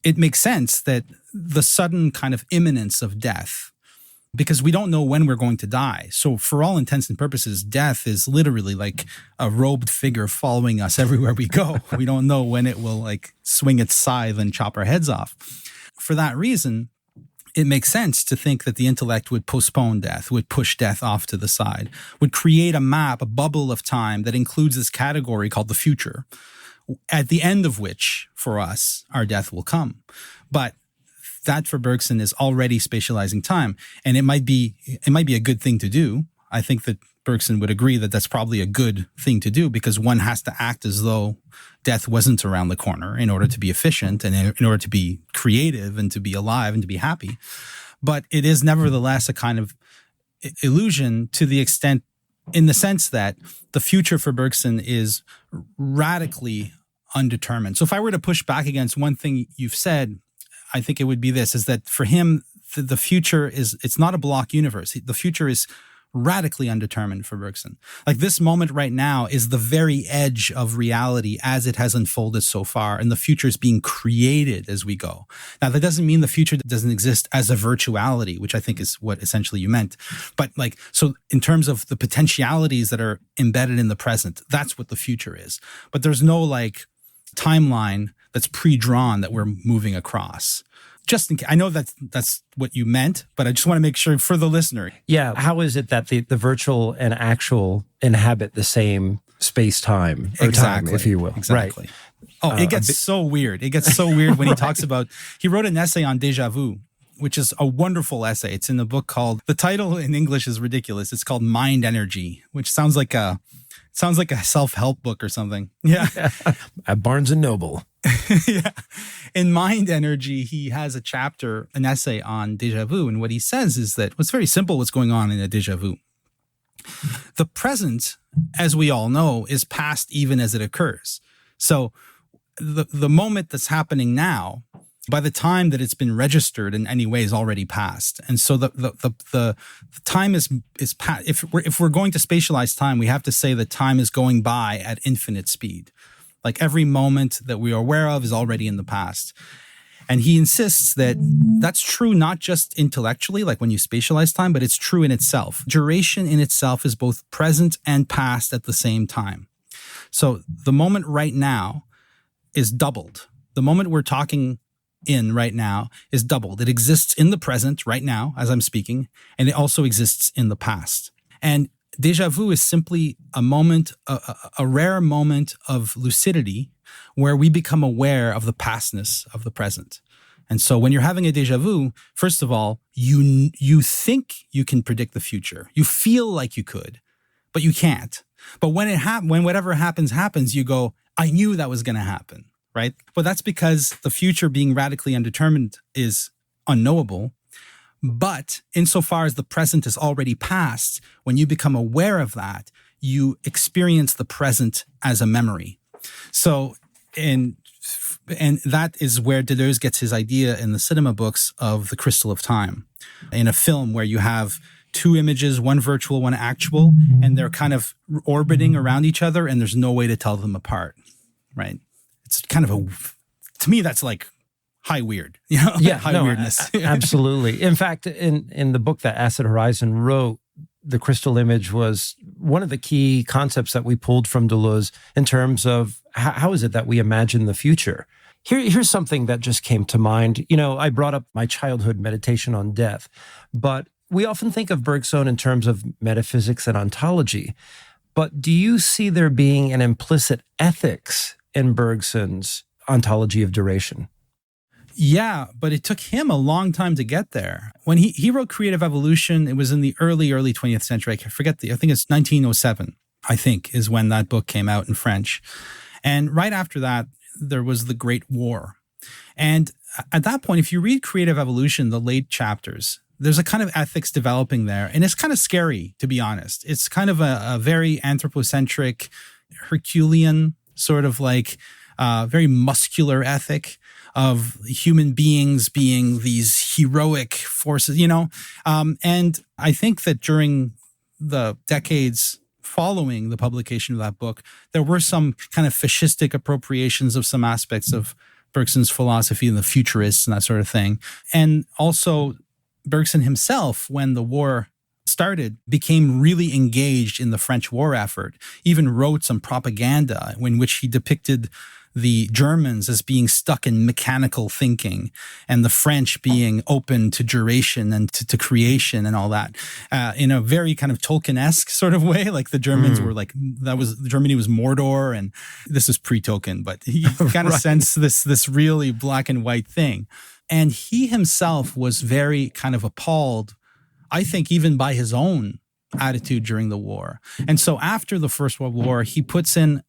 it makes sense that the sudden kind of imminence of death because we don't know when we're going to die. So for all intents and purposes, death is literally like a robed figure following us everywhere we go. We don't know when it will like swing its scythe and chop our heads off. For that reason, it makes sense to think that the intellect would postpone death, would push death off to the side, would create a map, a bubble of time that includes this category called the future, at the end of which, for us, our death will come. But that for Bergson is already spatializing time. And it might be a good thing to do. I think that Bergson would agree that that's probably a good thing to do because one has to act as though death wasn't around the corner in order to be efficient and in order to be creative and to be alive and to be happy. But it is nevertheless a kind of illusion to the extent, in the sense that the future for Bergson is radically undetermined. So if I were to push back against one thing you've said, I think it would be this, is that for him, the future it's not a block universe. The future is radically undetermined for Bergson. Like this moment right now is the very edge of reality as it has unfolded so far, and the future is being created as we go. Now, that doesn't mean the future doesn't exist as a virtuality, which I think is what essentially you meant. But like, so in terms of the potentialities that are embedded in the present, that's what the future is. But there's no like timeline that's pre-drawn that we're moving across. Just in case, I know that's what you meant, but I just want to make sure for the listener. Yeah. How is it that the virtual and actual inhabit the same space-time or time, if you will? Exactly. Right. Oh, it gets so weird. It gets so weird when he talks about, he wrote an essay on déjà vu, which is a wonderful essay. It's in a book called, the title in English is ridiculous. It's called Mind Energy, which sounds like a self-help book or something. Yeah. At Barnes & Noble. Yeah. In Mind Energy, he has a chapter, an essay on déjà vu. And what he says is that it's very simple what's going on in a déjà vu. The present, as we all know, is past even as it occurs. So the moment that's happening now, by the time that it's been registered in any way, is already passed. And so the time is past. If we're going to spatialize time, we have to say that time is going by at infinite speed. Like every moment that we are aware of is already in the past. And he insists that that's true not just intellectually, like when you spatialize time, but it's true in itself. Duration in itself is both present and past at the same time. So the moment right now is doubled. The moment we're talking in right now is doubled. It exists in the present right now as I'm speaking, and it also exists in the past. And déjà vu is simply a moment, a rare moment of lucidity where we become aware of the pastness of the present. And so when you're having a déjà vu, first of all, you think you can predict the future. You feel like you could, but you can't. But when whatever happens, you go, I knew that was going to happen, right? But that's because the future being radically undetermined is unknowable. But insofar as the present is already past, when you become aware of that, you experience the present as a memory. So, and that is where Deleuze gets his idea in the cinema books of the crystal of time. In a film where you have two images, one virtual, one actual, and they're kind of orbiting around each other, and there's no way to tell them apart, right? It's kind of to me, that's like high weird, high weirdness. Absolutely. In fact, in the book that Acid Horizon wrote, the crystal image was one of the key concepts that we pulled from Deleuze in terms of how is it that we imagine the future. Here's something that just came to mind. I brought up my childhood meditation on death, but we often think of Bergson in terms of metaphysics and ontology. But do you see there being an implicit ethics in Bergson's ontology of duration? Yeah, but it took him a long time to get there. When he wrote Creative Evolution, it was in the early 20th century. I think it's 1907, I think, is when that book came out in French. And right after that, there was the Great War. And at that point, if you read Creative Evolution, the late chapters, there's a kind of ethics developing there. And it's kind of scary, to be honest. It's kind of a very anthropocentric, Herculean, sort of like very muscular ethic of human beings being these heroic forces, and I think that during the decades following the publication of that book, there were some kind of fascistic appropriations of some aspects of Bergson's philosophy and the futurists and that sort of thing. And also Bergson himself, when the war started, became really engaged in the French war effort, even wrote some propaganda in which he depicted the Germans as being stuck in mechanical thinking and the French being open to duration and to creation and all that, in a very kind of Tolkien-esque sort of way. Like the Germans were like, Germany was Mordor, and this is pre-Tolkien, but he kind of sensed this really black and white thing. And he himself was very kind of appalled, I think, even by his own attitude during the war. And so after the First World War, he puts in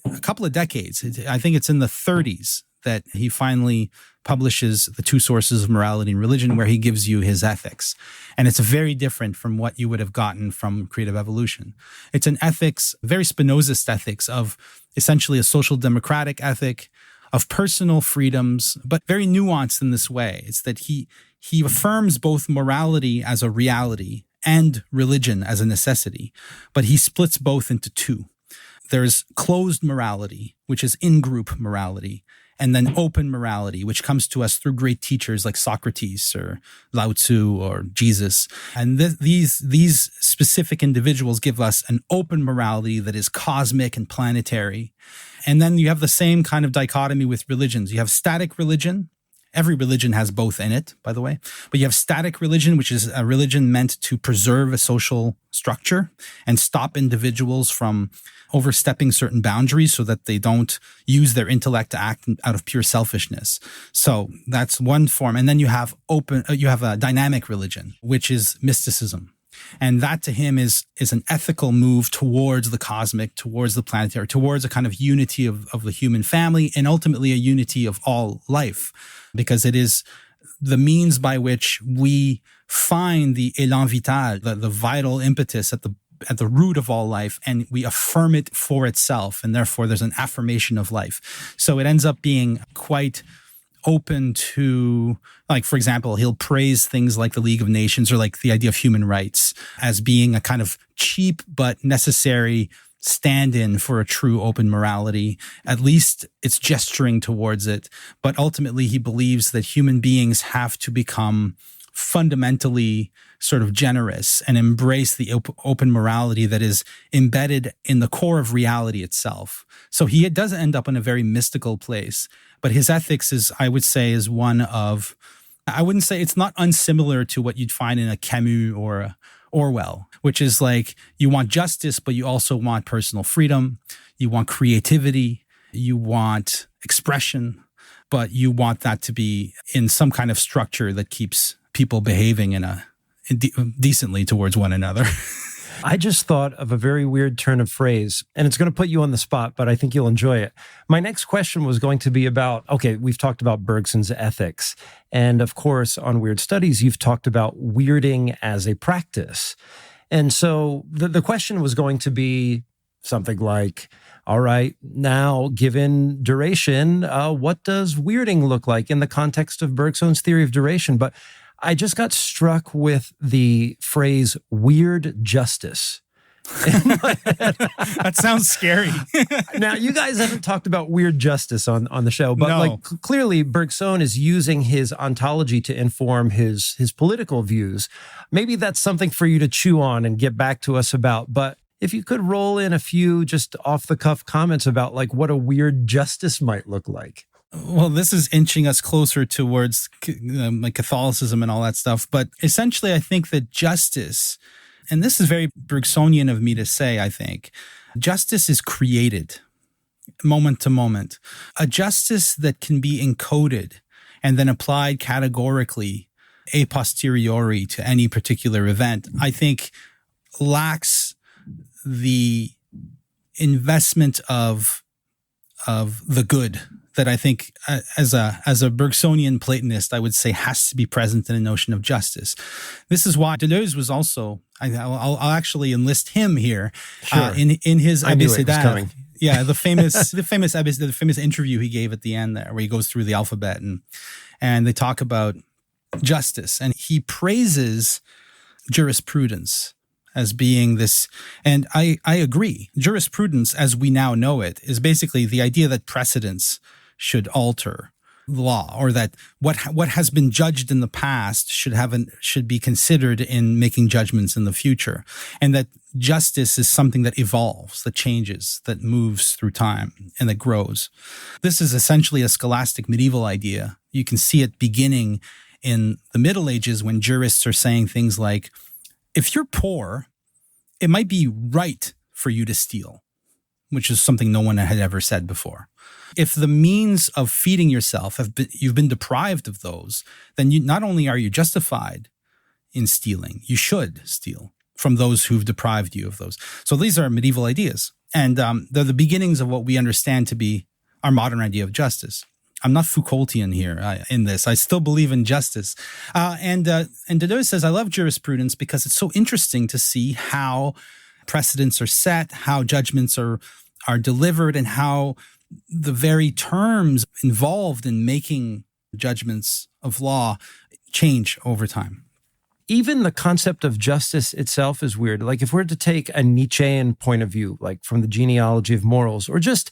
a couple of decades. I think it's in the 30s that he finally publishes The Two Sources of Morality and Religion, where he gives you his ethics. And it's very different from what you would have gotten from creative evolution. It's an ethics, very Spinozist ethics of essentially a social democratic ethic of personal freedoms, but very nuanced in this way. It's that he affirms both morality as a reality and religion as a necessity, but he splits both into two. There's closed morality, which is in-group morality, and then open morality, which comes to us through great teachers like Socrates or Lao Tzu or Jesus. And these specific individuals give us an open morality that is cosmic and planetary. And then you have the same kind of dichotomy with religions. You have static religion. Every religion has both in it, by the way. But you have static religion, which is a religion meant to preserve a social structure and stop individuals from overstepping certain boundaries so that they don't use their intellect to act out of pure selfishness. So that's one form. And then you have a dynamic religion, which is mysticism. And that to him is an ethical move towards the cosmic, towards the planetary, towards a kind of unity of the human family, and ultimately a unity of all life, because it is the means by which we find the élan vital, the vital impetus at the root of all life, and we affirm it for itself, and therefore there's an affirmation of life. So it ends up being quite open to, like, for example, he'll praise things like the League of Nations or like the idea of human rights as being a kind of cheap but necessary stand-in for a true open morality. At least it's gesturing towards it. But ultimately, he believes that human beings have to become fundamentally sort of generous and embrace the open morality that is embedded in the core of reality itself. So he does end up in a very mystical place. But his ethics is, I would say, is one of, I wouldn't say, it's not unsimilar to what you'd find in a Camus or a Orwell, which is like you want justice, but you also want personal freedom. You want creativity. You want expression, but you want that to be in some kind of structure that keeps people behaving decently towards one another. I just thought of a very weird turn of phrase, and it's going to put you on the spot, but I think you'll enjoy it. My next question was going to be about, okay, we've talked about Bergson's ethics. And of course, on Weird Studies, you've talked about weirding as a practice. And so the question was going to be something like, all right, now, given duration, what does weirding look like in the context of Bergson's theory of duration? But I just got struck with the phrase weird justice. That sounds scary. Now, you guys haven't talked about weird justice on the show, but like clearly Bergson is using his ontology to inform his political views. Maybe that's something for you to chew on and get back to us about. But if you could roll in a few just off-the-cuff comments about like what a weird justice might look like. Well, this is inching us closer towards like Catholicism and all that stuff. But essentially, I think that justice, and this is very Bergsonian of me to say, I think, justice is created moment to moment. A justice that can be encoded and then applied categorically a posteriori to any particular event, I think lacks the investment of the good that I think as a Bergsonian Platonist, I would say has to be present in a notion of justice. This is why Deleuze was also, I'll actually enlist him here, sure. In his I knew it was coming. Yeah, the famous interview he gave at the end there, where he goes through the alphabet and they talk about justice, and he praises jurisprudence as being this, and I agree. Jurisprudence, as we now know it, is basically the idea that precedents should alter law, or that what has been judged in the past should be considered in making judgments in the future, and that justice is something that evolves, that changes, that moves through time, and that grows. This is essentially a scholastic medieval idea. You can see it beginning in the Middle Ages when jurists are saying things like, if you're poor, it might be right for you to steal, which is something no one had ever said before. If the means of feeding yourself you've been deprived of those, then not only are you justified in stealing, you should steal from those who've deprived you of those. So these are medieval ideas, and they're the beginnings of what we understand to be our modern idea of justice. I'm not Foucaultian here in this. I still believe in justice. And Deleuze says, I love jurisprudence because it's so interesting to see how precedents are set, how judgments are delivered, and how the very terms involved in making judgments of law change over time. Even the concept of justice itself is weird. Like if we're to take a Nietzschean point of view, like from the genealogy of morals, or just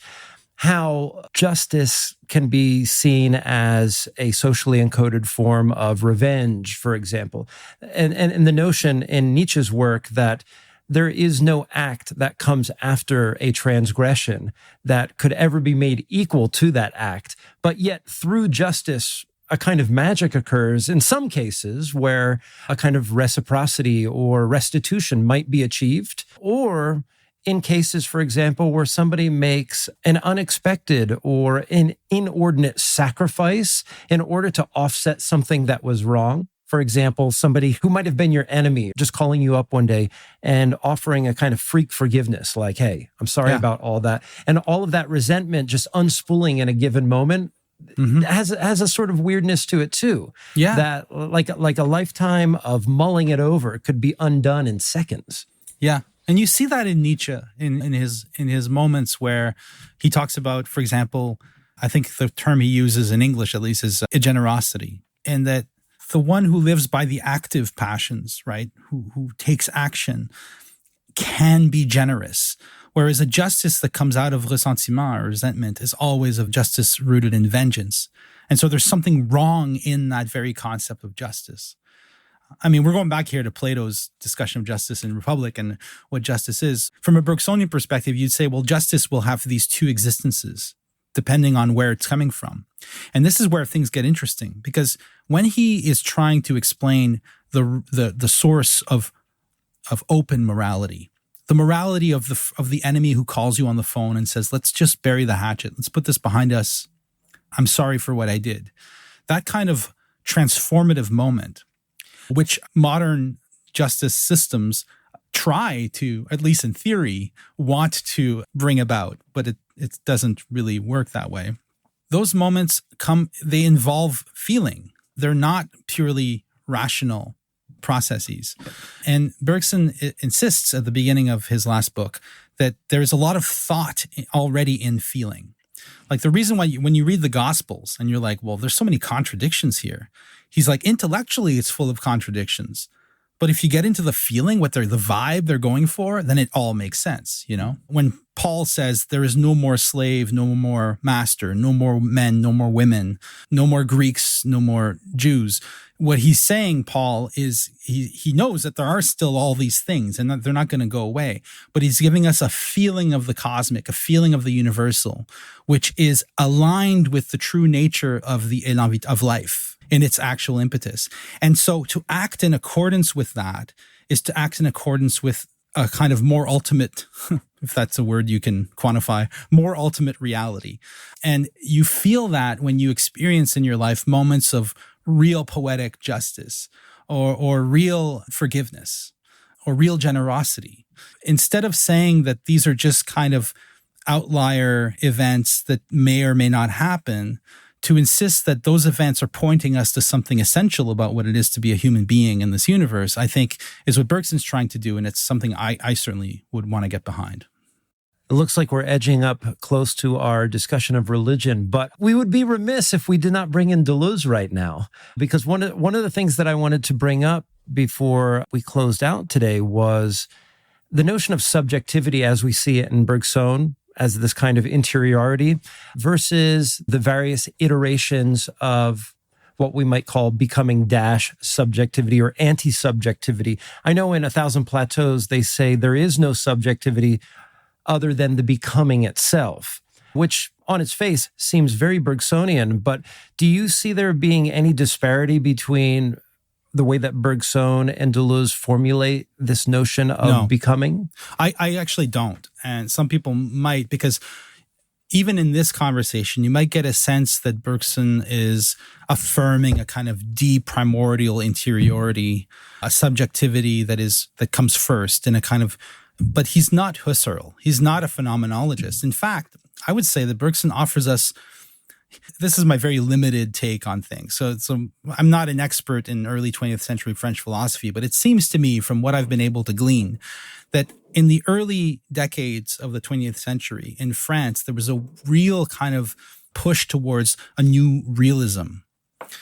how justice can be seen as a socially encoded form of revenge, for example. And the notion in Nietzsche's work that there is no act that comes after a transgression that could ever be made equal to that act. But yet through justice, a kind of magic occurs in some cases where a kind of reciprocity or restitution might be achieved, or in cases, for example, where somebody makes an unexpected or an inordinate sacrifice in order to offset something that was wrong. For example, somebody who might have been your enemy just calling you up one day and offering a kind of freak forgiveness, like, hey, I'm sorry about all that. And all of that resentment just unspooling in a given moment has a sort of weirdness to it too. Yeah. That like a lifetime of mulling it over could be undone in seconds. Yeah. And you see that in Nietzsche in his moments where he talks about, for example, I think the term he uses in English at least is generosity, and that the one who lives by the active passions, right, who takes action, can be generous. Whereas a justice that comes out of ressentiment or resentment is always a justice rooted in vengeance. And so there's something wrong in that very concept of justice. I mean, we're going back here to Plato's discussion of justice in Republic and what justice is. From a Bergsonian perspective, you'd say, well, justice will have these two existences, depending on where it's coming from. And this is where things get interesting, because when he is trying to explain the source of open morality, the morality of the enemy who calls you on the phone and says, let's just bury the hatchet, let's put this behind us, I'm sorry for what I did. That kind of transformative moment, which modern justice systems try to, at least in theory, want to bring about, but it doesn't really work that way. Those moments they involve feeling. They're not purely rational processes. And Bergson insists at the beginning of his last book that there's a lot of thought already in feeling. Like the reason why when you read the Gospels and you're like, well, there's so many contradictions here. He's like, intellectually, it's full of contradictions. But if you get into the feeling, the vibe they're going for, then it all makes sense, you know? When Paul says there is no more slave, no more master, no more men, no more women, no more Greeks, no more Jews, what he's saying, Paul, is he knows that there are still all these things and that they're not going to go away. But he's giving us a feeling of the cosmic, a feeling of the universal, which is aligned with the true nature of the élan vital of life in its actual impetus. And so to act in accordance with that is to act in accordance with a kind of more ultimate, if that's a word you can quantify, more ultimate reality. And you feel that when you experience in your life moments of real poetic justice or real forgiveness or real generosity. Instead of saying that these are just kind of outlier events that may or may not happen, to insist that those events are pointing us to something essential about what it is to be a human being in this universe, I think is what Bergson's trying to do. And it's something I certainly would want to get behind. It looks like we're edging up close to our discussion of religion, but we would be remiss if we did not bring in Deleuze right now, because one of the things that I wanted to bring up before we closed out today was the notion of subjectivity as we see it in Bergson as this kind of interiority versus the various iterations of what we might call becoming dash subjectivity or anti-subjectivity. I know in 1,000 Plateaus, they say there is no subjectivity other than the becoming itself, which on its face seems very Bergsonian. But do you see there being any disparity between the way that Bergson and Deleuze formulate this notion of becoming? I actually don't. And some people might, because even in this conversation, you might get a sense that Bergson is affirming a kind of deep primordial interiority, a subjectivity that comes first in a kind of, but he's not Husserl. He's not a phenomenologist. In fact, I would say that Bergson offers us, this is my very limited take on things. So I'm not an expert in early 20th century French philosophy, but it seems to me from what I've been able to glean that in the early decades of the 20th century in France, there was a real kind of push towards a new realism.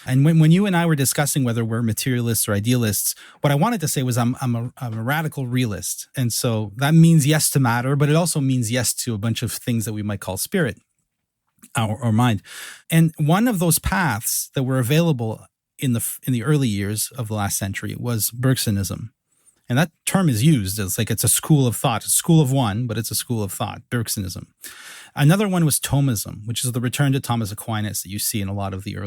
And when you and I were discussing whether we're materialists or idealists, what I wanted to say was I'm a radical realist. And so that means yes to matter, but it also means yes to a bunch of things that we might call spirit or mind. And one of those paths that were available in the early years of the last century was Bergsonism. And that term is used as like it's a school of thought, a school of one, but it's a school of thought, Bergsonism. Another one was Thomism, which is the return to Thomas Aquinas that you see in a lot of the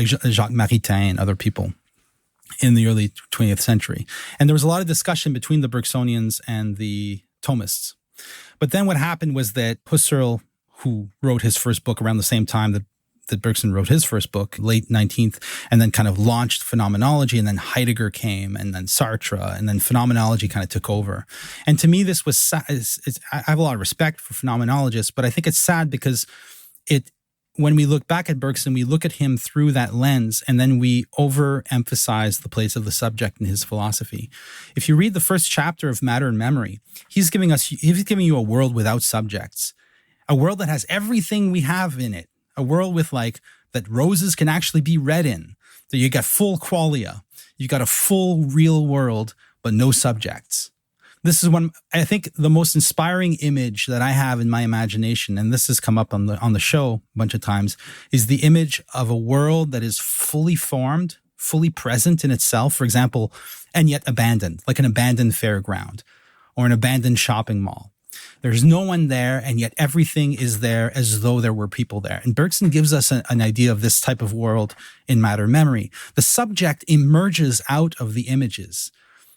Jacques Maritain and other people in the early 20th century. And there was a lot of discussion between the Bergsonians and the Thomists. But then what happened was that Husserl, who wrote his first book around the same time that Bergson wrote his first book, late 19th, and then kind of launched phenomenology, and then Heidegger came, and then Sartre, and then phenomenology kind of took over. And to me, this was, I have a lot of respect for phenomenologists, but I think it's sad because when we look back at Bergson, we look at him through that lens, and then we overemphasize the place of the subject in his philosophy. If you read the first chapter of Matter and Memory, he's giving you a world without subjects, a world that has everything we have in it. A world with that roses can actually be red in. So you got full qualia. You got a full real world, but no subjects. This is I think the most inspiring image that I have in my imagination, and this has come up on the show a bunch of times, is the image of a world that is fully formed, fully present in itself, for example, and yet abandoned, like an abandoned fairground or an abandoned shopping mall. There's no one there, and yet everything is there as though there were people there. And Bergson gives us an idea of this type of world in Matter and Memory. The subject emerges out of the images.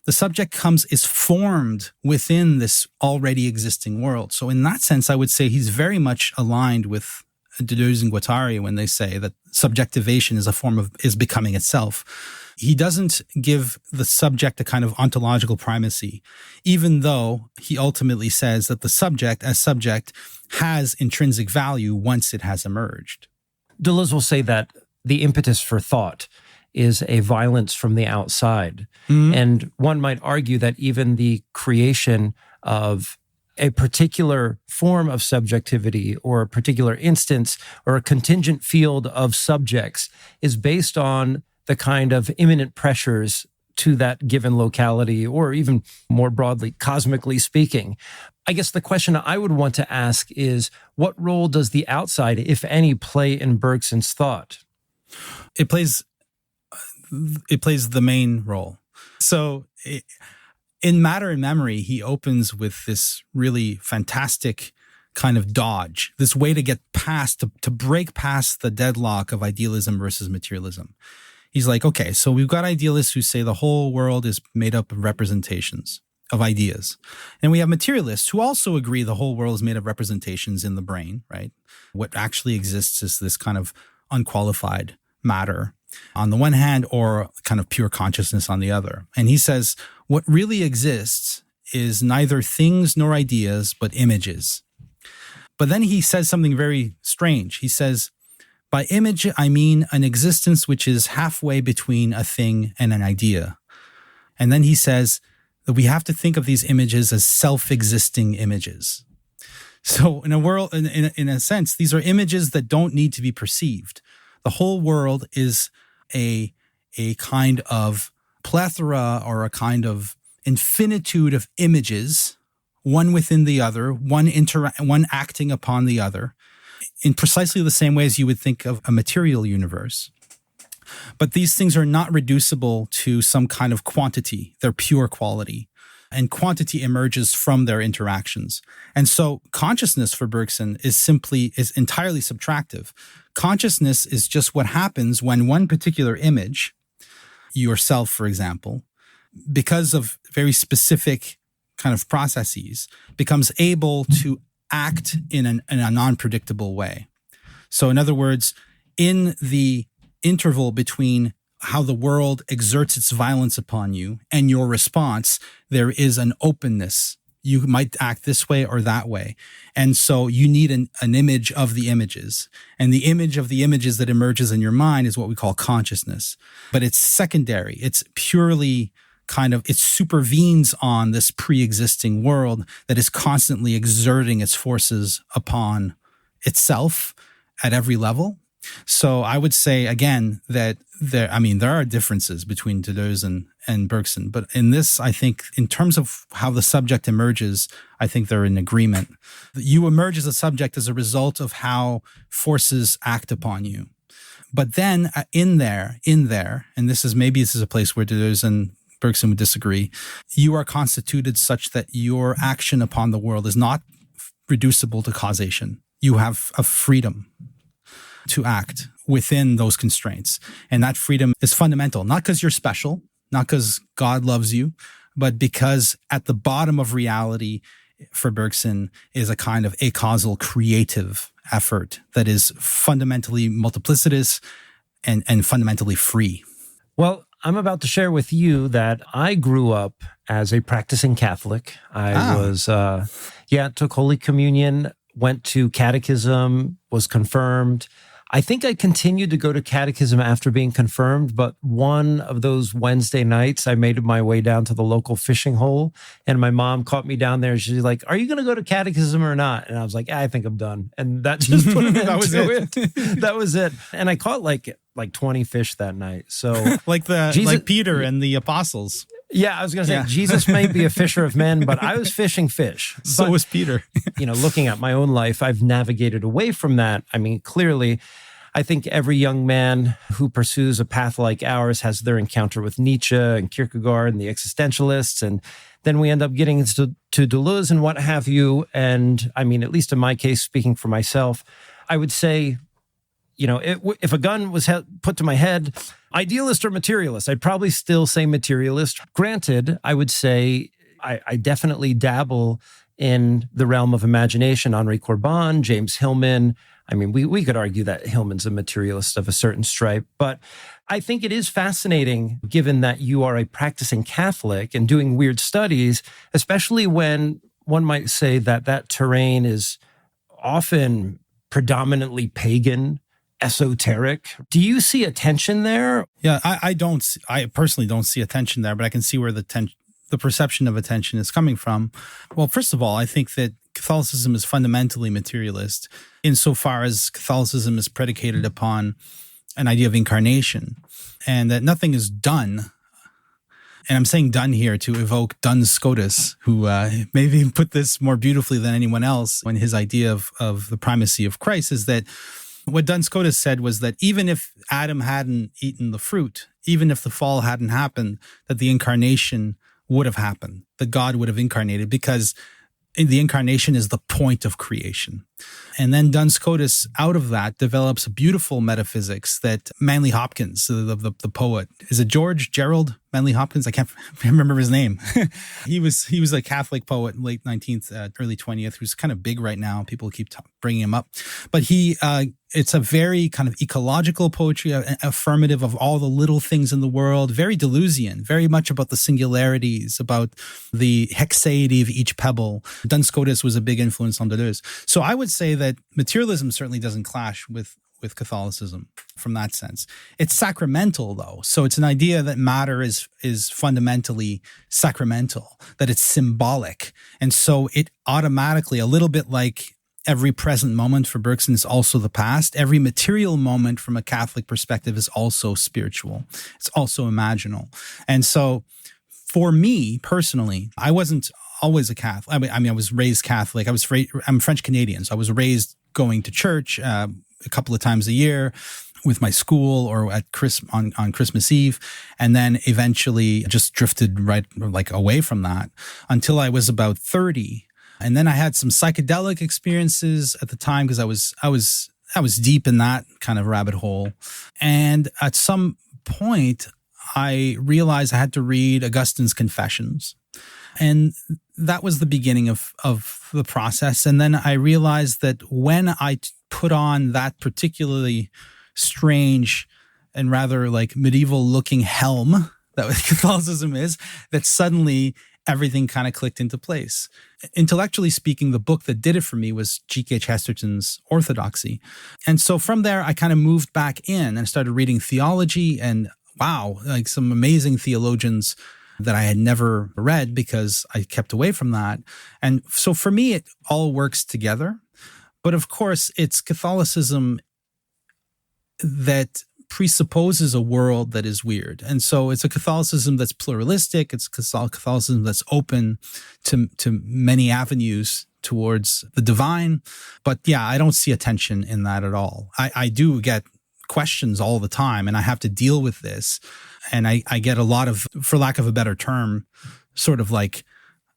The subject is formed within this already existing world. So in that sense, I would say he's very much aligned with Deleuze and Guattari when they say that subjectivation is becoming itself. He doesn't give the subject a kind of ontological primacy, even though he ultimately says that the subject as subject has intrinsic value once it has emerged. Deleuze will say that the impetus for thought is a violence from the outside. Mm-hmm. And one might argue that even the creation of a particular form of subjectivity or a particular instance or a contingent field of subjects is based on the kind of imminent pressures to that given locality, or even more broadly, cosmically speaking. I guess the question I would want to ask is, what role does the outside, if any, play in Bergson's thought? It plays the main role. So in Matter and Memory, he opens with this really fantastic kind of dodge, this way to get past, to break past the deadlock of idealism versus materialism. He's like, okay, so we've got idealists who say the whole world is made up of representations, of ideas. And we have materialists who also agree the whole world is made of representations in the brain, right? What actually exists is this kind of unqualified matter on the one hand, or kind of pure consciousness on the other. And he says, what really exists is neither things nor ideas, but images. But then he says something very strange. He says, by image, I mean an existence which is halfway between a thing and an idea. And then he says that we have to think of these images as self-existing images. So in a sense, these are images that don't need to be perceived. The whole world is a kind of plethora or a kind of infinitude of images one within the other, one acting upon the other, in precisely the same way as you would think of a material universe. But these things are not reducible to some kind of quantity. They're pure quality. And quantity emerges from their interactions. And so consciousness for Bergson is entirely subtractive. Consciousness is just what happens when one particular image, yourself, for example, because of very specific kind of processes, becomes able to act in a non-predictable way. So in other words, in the interval between how the world exerts its violence upon you and your response, there is an openness. You might act this way or that way. And so you need an image of the images. And the image of the images that emerges in your mind is what we call consciousness. But it's secondary. It's purely it supervenes on this pre-existing world that is constantly exerting its forces upon itself at every level. So I would say, again, that there are differences between Deleuze and Bergson. But in this, I think, in terms of how the subject emerges, I think they're in agreement. You emerge as a subject as a result of how forces act upon you. But then in there, and this is a place where Deleuze and Bergson would disagree, you are constituted such that your action upon the world is not reducible to causation. You have a freedom to act within those constraints. And that freedom is fundamental, not because you're special, not because God loves you, but because at the bottom of reality for Bergson is a kind of acausal creative effort that is fundamentally multiplicitous and fundamentally free. Well, I'm about to share with you that I grew up as a practicing Catholic. Took Holy Communion, went to catechism, was confirmed. I think I continued to go to catechism after being confirmed, but one of those Wednesday nights, I made my way down to the local fishing hole, and my mom caught me down there. She's like, "Are you going to go to catechism or not?" And I was like, "I think I'm done." And that just put an end to it. That was it. And I caught like 20 fish that night. So like Peter and the apostles. Yeah, I was going to say, Jesus may be a fisher of men, but I was fishing fish. So was Peter. Looking at my own life, I've navigated away from that. I mean, clearly, I think every young man who pursues a path like ours has their encounter with Nietzsche and Kierkegaard and the existentialists. And then we end up getting to Deleuze and what have you. And I mean, at least in my case, speaking for myself, I would say, if a gun was put to my head, idealist or materialist, I'd probably still say materialist. Granted, I would say I definitely dabble in the realm of imagination. Henri Bergson, James Hillman. I mean, we could argue that Hillman's a materialist of a certain stripe, but I think it is fascinating, given that you are a practicing Catholic and doing weird studies, especially when one might say that terrain is often predominantly pagan, esoteric. Do you see a tension there? Yeah, I personally don't see a tension there, but I can see where the perception of a tension is coming from. Well, first of all, I think that Catholicism is fundamentally materialist insofar as Catholicism is predicated upon an idea of incarnation and that nothing is done. And I'm saying done here to evoke Duns Scotus, who maybe put this more beautifully than anyone else when his idea of the primacy of Christ is that what Duns Scotus said was that even if Adam hadn't eaten the fruit, even if the fall hadn't happened, that the incarnation would have happened, that God would have incarnated, because the incarnation is the point of creation. And then Duns Scotus, out of that, develops a beautiful metaphysics that Manly Hopkins, the poet, is it George Gerald Manly Hopkins? I can't remember his name. He was a Catholic poet in late 19th, early 20th, who's kind of big right now. People keep bringing him up. But it's a very kind of ecological poetry, affirmative of all the little things in the world, very Deleuzian, very much about the singularities, about the hexaity of each pebble. Duns Scotus was a big influence on Deleuze. So I would say that materialism certainly doesn't clash with Catholicism from that sense. It's sacramental, though. So it's an idea that matter is fundamentally sacramental, that it's symbolic. And so it automatically, a little bit like every present moment for Bergson is also the past, every material moment from a Catholic perspective is also spiritual. It's also imaginal. And so for me personally, I wasn't always a Catholic. I mean, I was raised Catholic. I'm French Canadian, so I was raised going to church a couple of times a year with my school or at on Christmas Eve, and then eventually just drifted right like away from that until I was about 30. And then I had some psychedelic experiences at the time because I was deep in that kind of rabbit hole. And at some point, I realized I had to read Augustine's Confessions. And that was the beginning of the process. And then I realized that when I put on that particularly strange and rather like medieval looking helm that Catholicism is, that suddenly everything kind of clicked into place. Intellectually speaking, the book that did it for me was G.K. Chesterton's Orthodoxy. And so from there, I kind of moved back in and started reading theology, and wow, like some amazing theologians that I had never read because I kept away from that. And so for me, it all works together. But of course, it's Catholicism that presupposes a world that is weird. And so it's a Catholicism that's pluralistic. It's Catholicism that's open to many avenues towards the divine. But yeah, I don't see a tension in that at all. I do get questions all the time, and I have to deal with this. And I get a lot of, for lack of a better term, sort of like,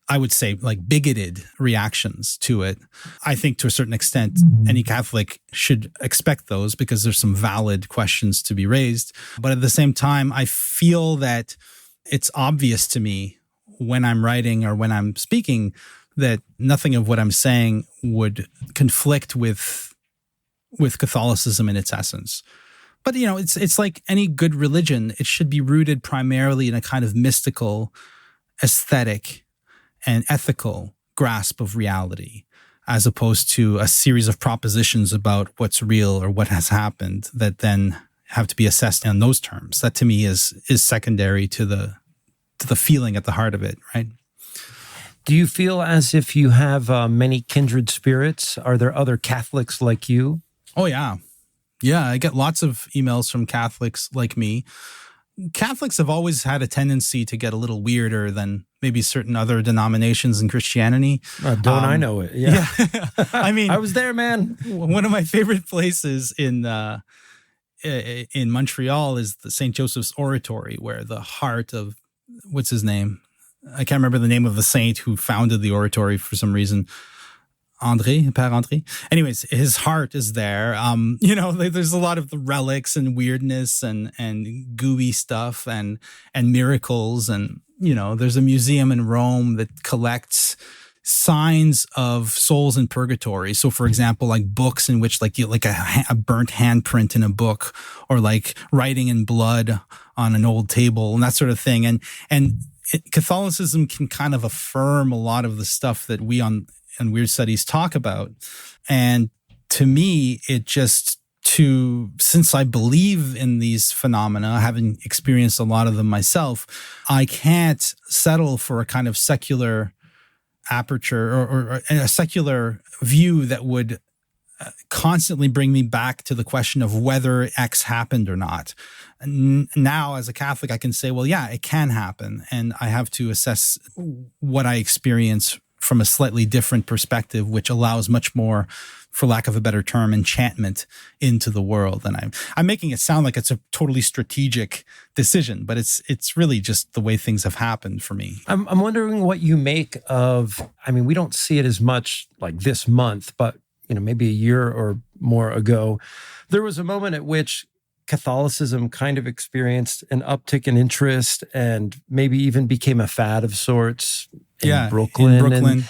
I would say like bigoted reactions to it. I think to a certain extent, any Catholic should expect those because there's some valid questions to be raised. But at the same time, I feel that it's obvious to me when I'm writing or when I'm speaking that nothing of what I'm saying would conflict with Catholicism in its essence. But, you know, it's like any good religion. It should be rooted primarily in a kind of mystical, aesthetic, and ethical grasp of reality, as opposed to a series of propositions about what's real or what has happened that then have to be assessed on those terms. That to me is secondary to the feeling at the heart of it, right? Do you feel as if you have many kindred spirits? Are there other Catholics like you? Oh, yeah. Yeah, I get lots of emails from Catholics like me. Catholics have always had a tendency to get a little weirder than maybe certain other denominations in Christianity. Don't I know it? Yeah. I mean, I was there, man. One of my favorite places in Montreal is the St. Joseph's Oratory, where the heart of, what's his name? I can't remember the name of the saint who founded the oratory for some reason. Père André. Anyways, his heart is there. You know, there's a lot of the relics and weirdness and gooey stuff and miracles. And, you know, there's a museum in Rome that collects signs of souls in purgatory. So, for example, like books in which like a burnt handprint in a book, or like writing in blood on an old table and that sort of thing. And Catholicism can kind of affirm a lot of the stuff that we and Weird Studies talk about. And to me, since I believe in these phenomena, having experienced a lot of them myself, I can't settle for a kind of secular aperture or a secular view that would constantly bring me back to the question of whether X happened or not. Now, as a Catholic, I can say, well, yeah, it can happen. And I have to assess what I experience from a slightly different perspective, which allows much more, for lack of a better term, enchantment into the world. And I'm making it sound like it's a totally strategic decision, but it's really just the way things have happened for me. I'm wondering what you make of, I mean, we don't see it as much like this month, but you know, maybe a year or more ago, there was a moment at which Catholicism kind of experienced an uptick in interest and maybe even became a fad of sorts in Brooklyn.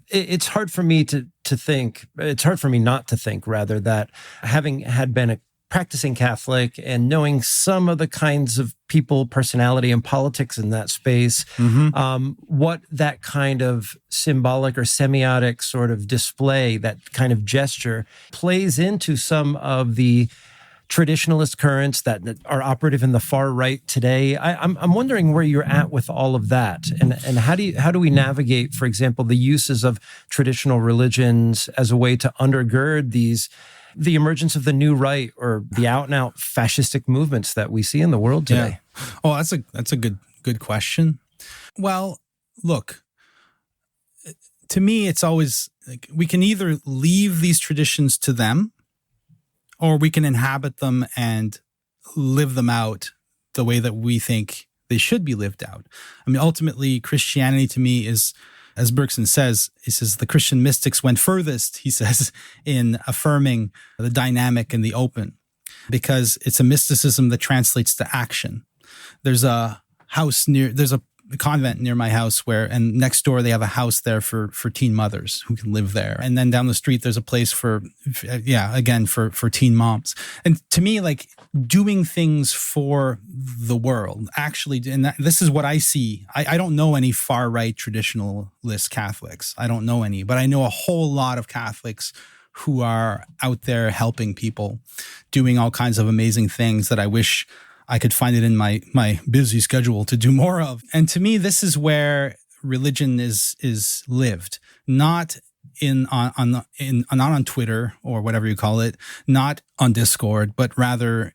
It's hard for me to think, it's hard for me not to think, rather, that having had been a practicing Catholic and knowing some of the kinds of people, personality, and politics in that space, what that kind of symbolic or semiotic sort of display, that kind of gesture, plays into some of the traditionalist currents that are operative in the far right today. I'm wondering where you're at with all of that, and how do we navigate, for example, the uses of traditional religions as a way to undergird the emergence of the new right or the out and out fascistic movements that we see in the world today? Yeah. Oh, that's a good question. Well, look, to me, it's always like we can either leave these traditions to them, or we can inhabit them and live them out the way that we think they should be lived out. I mean, ultimately, Christianity to me is, as Bergson says, he says the Christian mystics went furthest, he says, in affirming the dynamic and the open, because it's a mysticism that translates to action. There's a convent near my house and next door they have a house there for teen mothers who can live there. And then down the street, there's a place for teen moms. And to me, like doing things for the world, actually, and this is what I see. I don't know any far right traditionalist Catholics. I don't know any, but I know a whole lot of Catholics who are out there helping people, doing all kinds of amazing things that I wish I could find it in my busy schedule to do more of. And to me, this is where religion is lived, not not on Twitter or whatever you call it, not on Discord, but rather,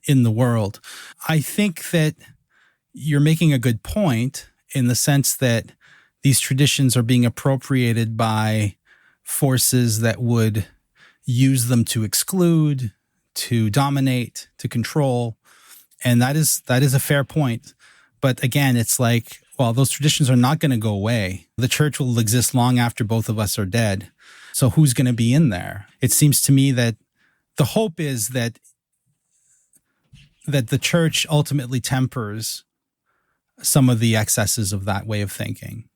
in the world. I think that you're making a good point in the sense that these traditions are being appropriated by forces that would use them to exclude, to dominate, to control. And that is a fair point. But again, it's like, well, those traditions are not going to go away. The church will exist long after both of us are dead. So who's going to be in there? It seems to me that the hope is that the church ultimately tempers some of the excesses of that way of thinking.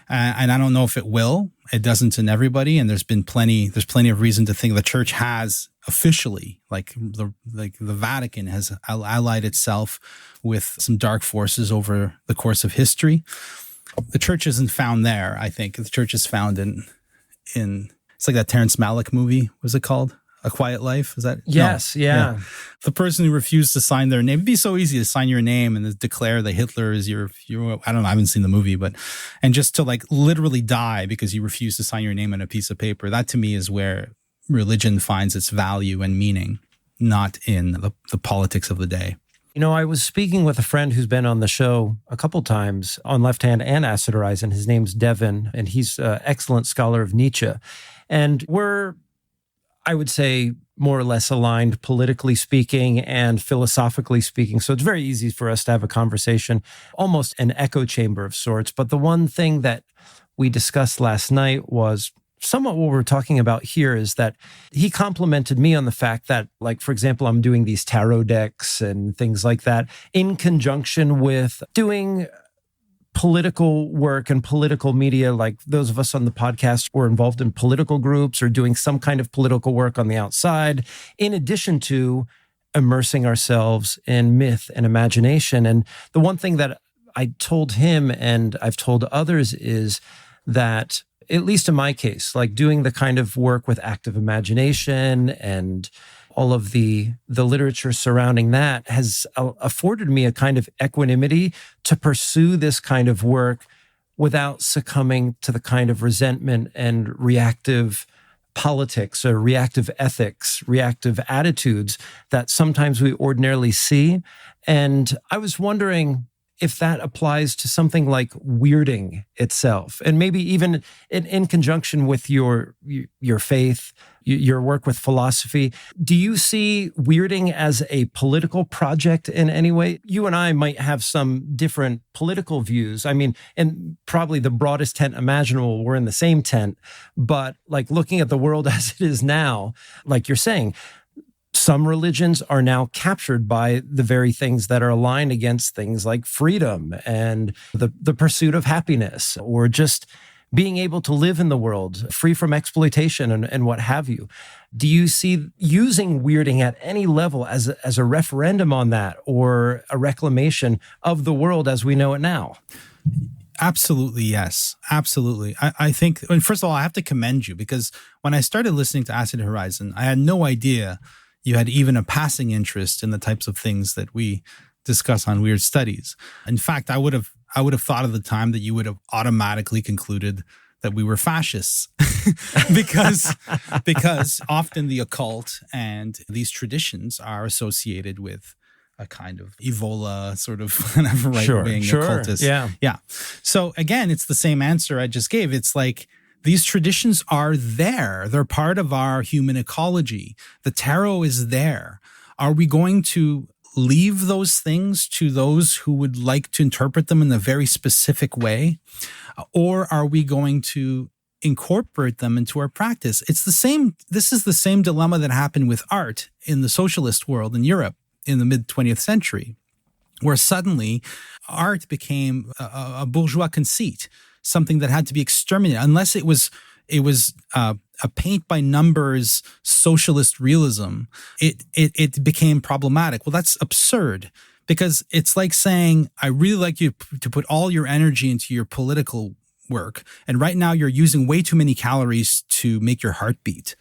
And I don't know if it will. It doesn't in everybody. And there's plenty of reason to think the church has officially, like the Vatican has allied itself with some dark forces over the course of history. The church isn't found there, I think. The church is found in it's like that Terrence Malick movie. What was it called? A Quiet Life? Is that? Yes, no. Yeah. The person who refused to sign their name. It'd be so easy to sign your name and declare that Hitler is your I don't know, I haven't seen the movie, and just to like literally die because you refuse to sign your name on a piece of paper. That to me is where religion finds its value and meaning, not in the politics of the day. You know, I was speaking with a friend who's been on the show a couple times on Left Hand and Acid Horizon. His name's Devin, and he's an excellent scholar of Nietzsche. And we're, I would say, more or less aligned politically speaking and philosophically speaking. So it's very easy for us to have a conversation, almost an echo chamber of sorts. But the one thing that we discussed last night was somewhat what we're talking about here, is that he complimented me on the fact that, like, for example, I'm doing these tarot decks and things like that in conjunction with doing political work and political media. Like those of us on the podcast were involved in political groups or doing some kind of political work on the outside, in addition to immersing ourselves in myth and imagination. And the one thing that I told him, and I've told others, is that, at least in my case, like doing the kind of work with active imagination and all of the literature surrounding that has afforded me a kind of equanimity to pursue this kind of work without succumbing to the kind of resentment and reactive politics or reactive ethics, reactive attitudes that sometimes we ordinarily see. And I was wondering if that applies to something like weirding itself, and maybe even in conjunction with your faith, your work with philosophy. Do you see weirding as a political project in any way? You and I might have some different political views. I mean, in probably the broadest tent imaginable, we're in the same tent, but like looking at the world as it is now, like you're saying, some religions are now captured by the very things that are aligned against things like freedom and the pursuit of happiness, or just being able to live in the world free from exploitation and what have you. Do you see using weirding at any level as a referendum on that, or a reclamation of the world as we know it now? Absolutely, yes. Absolutely. I think, first of all, I have to commend you, because when I started listening to Acid Horizon, I had no idea you had even a passing interest in the types of things that we discuss on Weird Studies. In fact, I would have thought at the time that you would have automatically concluded that we were fascists because often the occult and these traditions are associated with a kind of Evola sort of right-wing Sure. occultist. Yeah. Yeah. So again, it's the same answer I just gave. It's like these traditions are there. They're part of our human ecology. The tarot is there. Are we going to leave those things to those who would like to interpret them in a very specific way? Or are we going to incorporate them into our practice? This is the same dilemma that happened with art in the socialist world in Europe in the mid-20th century, where suddenly art became a bourgeois conceit, something that had to be exterminated, unless it was a paint by numbers socialist realism. It became problematic. Well, that's absurd, because it's like saying, I really like you to put all your energy into your political work, and right now you're using way too many calories to make your heart beat.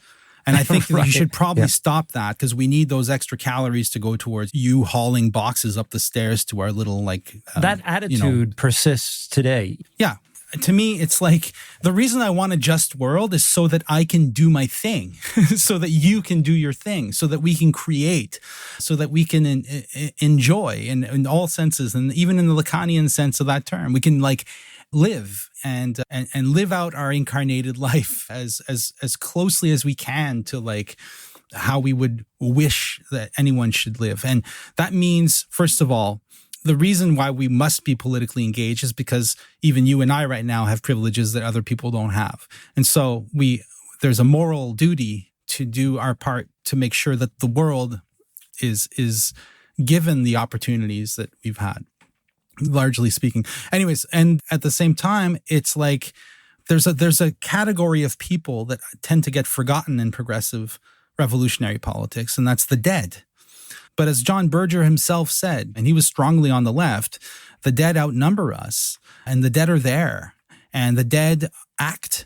And I think that you should probably stop that, because we need those extra calories to go towards you hauling boxes up the stairs to our little that attitude persists today. Yeah. To me, it's like the reason I want a just world is so that I can do my thing, so that you can do your thing, so that we can create, so that we can enjoy in all senses, and even in the Lacanian sense of that term, we can live and live out our incarnated life as closely as we can to how we would wish that anyone should live. And that means, first of all, the reason why we must be politically engaged is because even you and I right now have privileges that other people don't have. And so there's a moral duty to do our part to make sure that the world is given the opportunities that we've had, largely speaking. Anyways, and at the same time, it's like there's a category of people that tend to get forgotten in progressive revolutionary politics, and that's the dead. But as John Berger himself said, and he was strongly on the left, the dead outnumber us, and the dead are there, and the dead act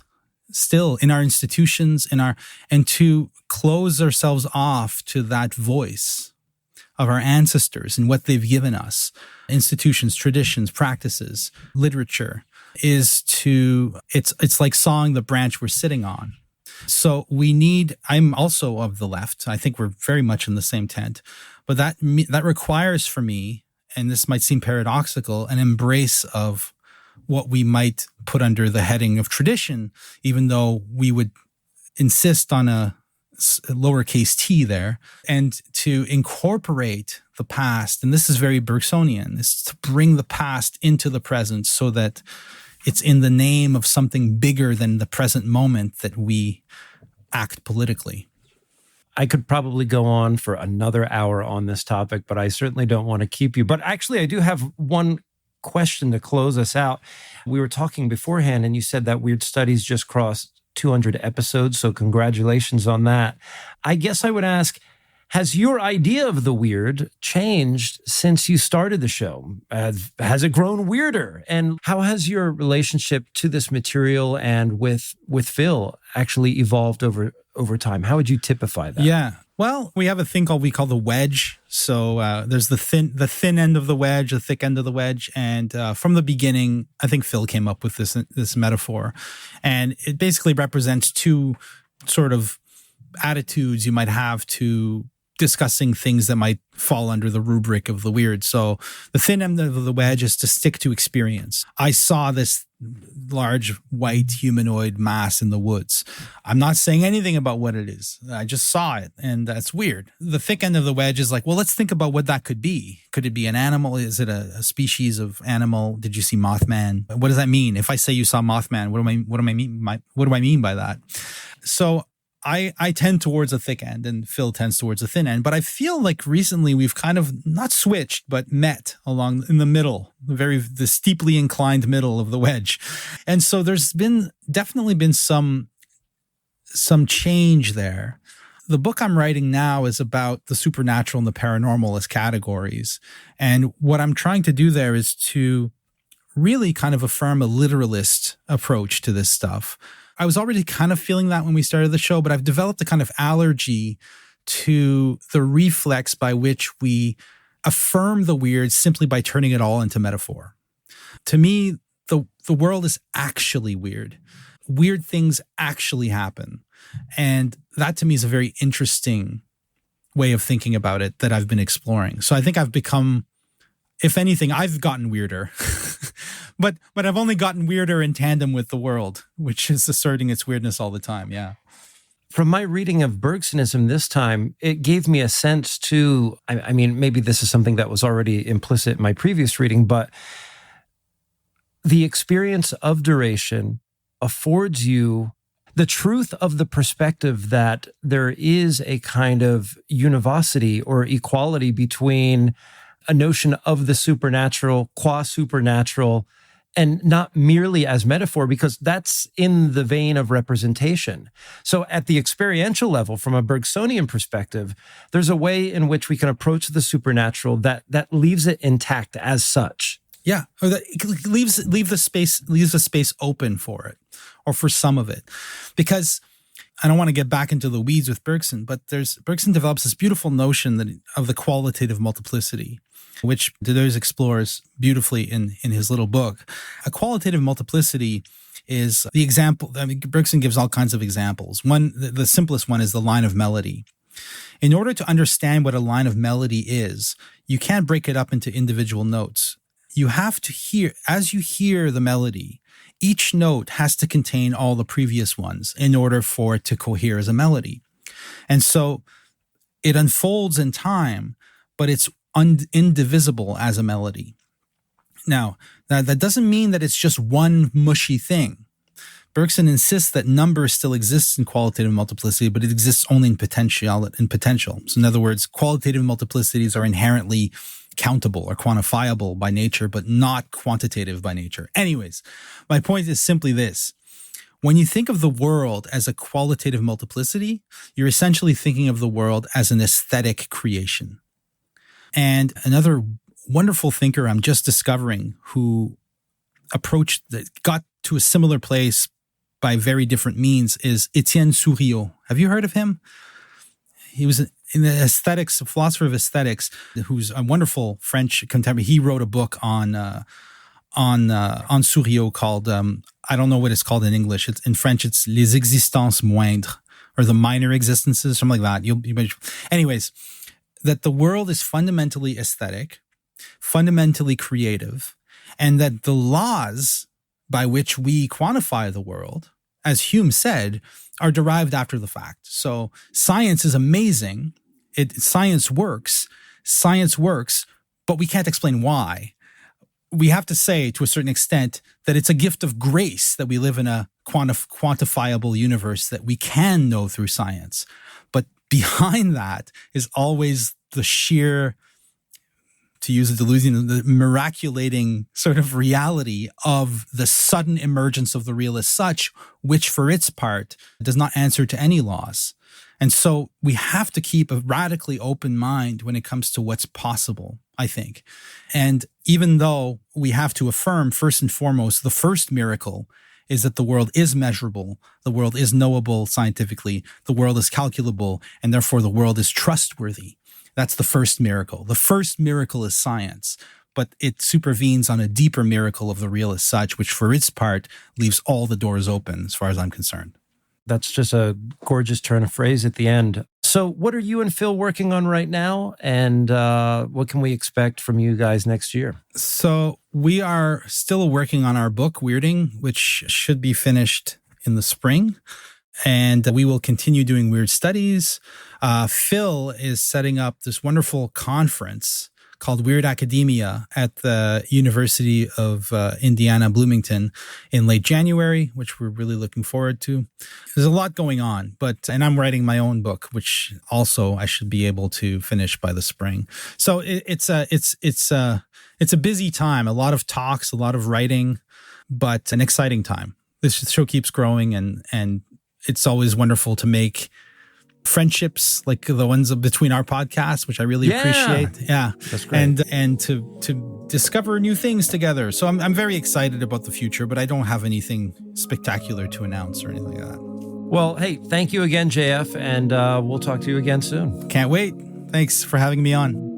still in our institutions, and to close ourselves off to that voice of our ancestors and what they've given us, institutions, traditions, practices, literature, it's like sawing the branch we're sitting on. So I'm also of the left. I think we're very much in the same tent. But that requires for me, and this might seem paradoxical, an embrace of what we might put under the heading of tradition, even though we would insist on a lowercase t there, and to incorporate the past. And this is very Bergsonian, is to bring the past into the present so that it's in the name of something bigger than the present moment that we act politically. I could probably go on for another hour on this topic, but I certainly don't want to keep you. But actually, I do have one question to close us out. We were talking beforehand, and you said that Weird Studies just crossed 200 episodes, so congratulations on that. I guess I would ask, has your idea of the weird changed since you started the show? Has it grown weirder? And how has your relationship to this material and with Phil actually evolved over time? How would you typify that? Yeah. Well, we have a thing we call the wedge. So there's the thin end of the wedge, the thick end of the wedge. And from the beginning, I think Phil came up with this metaphor. And it basically represents two sort of attitudes you might have to discussing things that might fall under the rubric of the weird. So the thin end of the wedge is to stick to experience. I saw this large white humanoid mass in the woods. I'm not saying anything about what it is. I just saw it, and that's weird. The thick end of the wedge is like, well, let's think about what that could be. Could it be an animal? Is it a species of animal? Did you see Mothman? What does that mean? If I say you saw Mothman, what do I mean by that? So I tend towards a thick end, and Phil tends towards a thin end. But I feel like recently we've kind of not switched, but met along in the middle, the steeply inclined middle of the wedge. And so there's definitely been some change there. The book I'm writing now is about the supernatural and the paranormal as categories. And what I'm trying to do there is to really kind of affirm a literalist approach to this stuff. I was already kind of feeling that when we started the show, but I've developed a kind of allergy to the reflex by which we affirm the weird simply by turning it all into metaphor. To me, the world is actually weird. Weird things actually happen. And that to me is a very interesting way of thinking about it that I've been exploring. So I think I've become, if anything, I've gotten weirder. but I've only gotten weirder in tandem with the world, which is asserting its weirdness all the time. Yeah. From my reading of Bergsonism this time, it gave me a sense too, I mean, maybe this is something that was already implicit in my previous reading, but the experience of duration affords you the truth of the perspective that there is a kind of univocity or equality between a notion of the supernatural, qua-supernatural, and not merely as metaphor, because that's in the vein of representation. So at the experiential level, from a Bergsonian perspective, there's a way in which we can approach the supernatural that leaves it intact as such. Yeah, or that leaves the space open for it, or for some of it, because I don't want to get back into the weeds with Bergson, but Bergson develops this beautiful notion of the qualitative multiplicity, which Deleuze explores beautifully in his little book. A qualitative multiplicity is the example. I mean, Bergson gives all kinds of examples. One, the simplest one, is the line of melody. In order to understand what a line of melody is, you can't break it up into individual notes. You have to hear, as you hear the melody, each note has to contain all the previous ones in order for it to cohere as a melody. And so it unfolds in time, but it's indivisible as a melody. Now, that doesn't mean that it's just one mushy thing. Bergson insists that number still exists in qualitative multiplicity, but it exists only in potential. So in other words, qualitative multiplicities are inherently countable or quantifiable by nature, but not quantitative by nature. Anyways, my point is simply this. When you think of the world as a qualitative multiplicity, you're essentially thinking of the world as an aesthetic creation. And another wonderful thinker I'm just discovering who got to a similar place by very different means is Étienne Souriau. Have you heard of him? He was in the aesthetics, a philosopher of aesthetics, who's a wonderful French contemporary. He wrote a book on Souriau called, I don't know what it's called in English. In French, it's Les Existences Moindres, or the minor existences, something like that. Anyways, that the world is fundamentally aesthetic, fundamentally creative, and that the laws by which we quantify the world, as Hume said, are derived after the fact. So science is amazing. Science works, but we can't explain why. We have to say, to a certain extent, that it's a gift of grace that we live in a quantifiable universe that we can know through science. But behind that is always the sheer, to use a Deleuzian, the miraculating sort of reality of the sudden emergence of the real as such, which for its part does not answer to any laws. And so we have to keep a radically open mind when it comes to what's possible, I think. And even though we have to affirm, first and foremost, the first miracle is that the world is measurable, the world is knowable scientifically, the world is calculable, and therefore the world is trustworthy. That's the first miracle. The first miracle is science, but it supervenes on a deeper miracle of the real as such, which for its part leaves all the doors open as far as I'm concerned. That's just a gorgeous turn of phrase at the end. So what are you and Phil working on right now? And what can we expect from you guys next year? So we are still working on our book, Weirding, which should be finished in the spring. And we will continue doing weird studies. Phil is setting up this wonderful conference called Weird Academia at the University of Indiana, Bloomington in late January, which we're really looking forward to. There's a lot going on, and I'm writing my own book, which also I should be able to finish by the spring. So it's a busy time, a lot of talks, a lot of writing, but an exciting time. This show keeps growing, and it's always wonderful to make friendships like the ones between our podcasts, which I really appreciate. Yeah, that's great. And to discover new things together. So I'm very excited about the future, but I don't have anything spectacular to announce or anything like that. Well, hey, thank you again, JF, and we'll talk to you again soon. Can't wait. Thanks for having me on.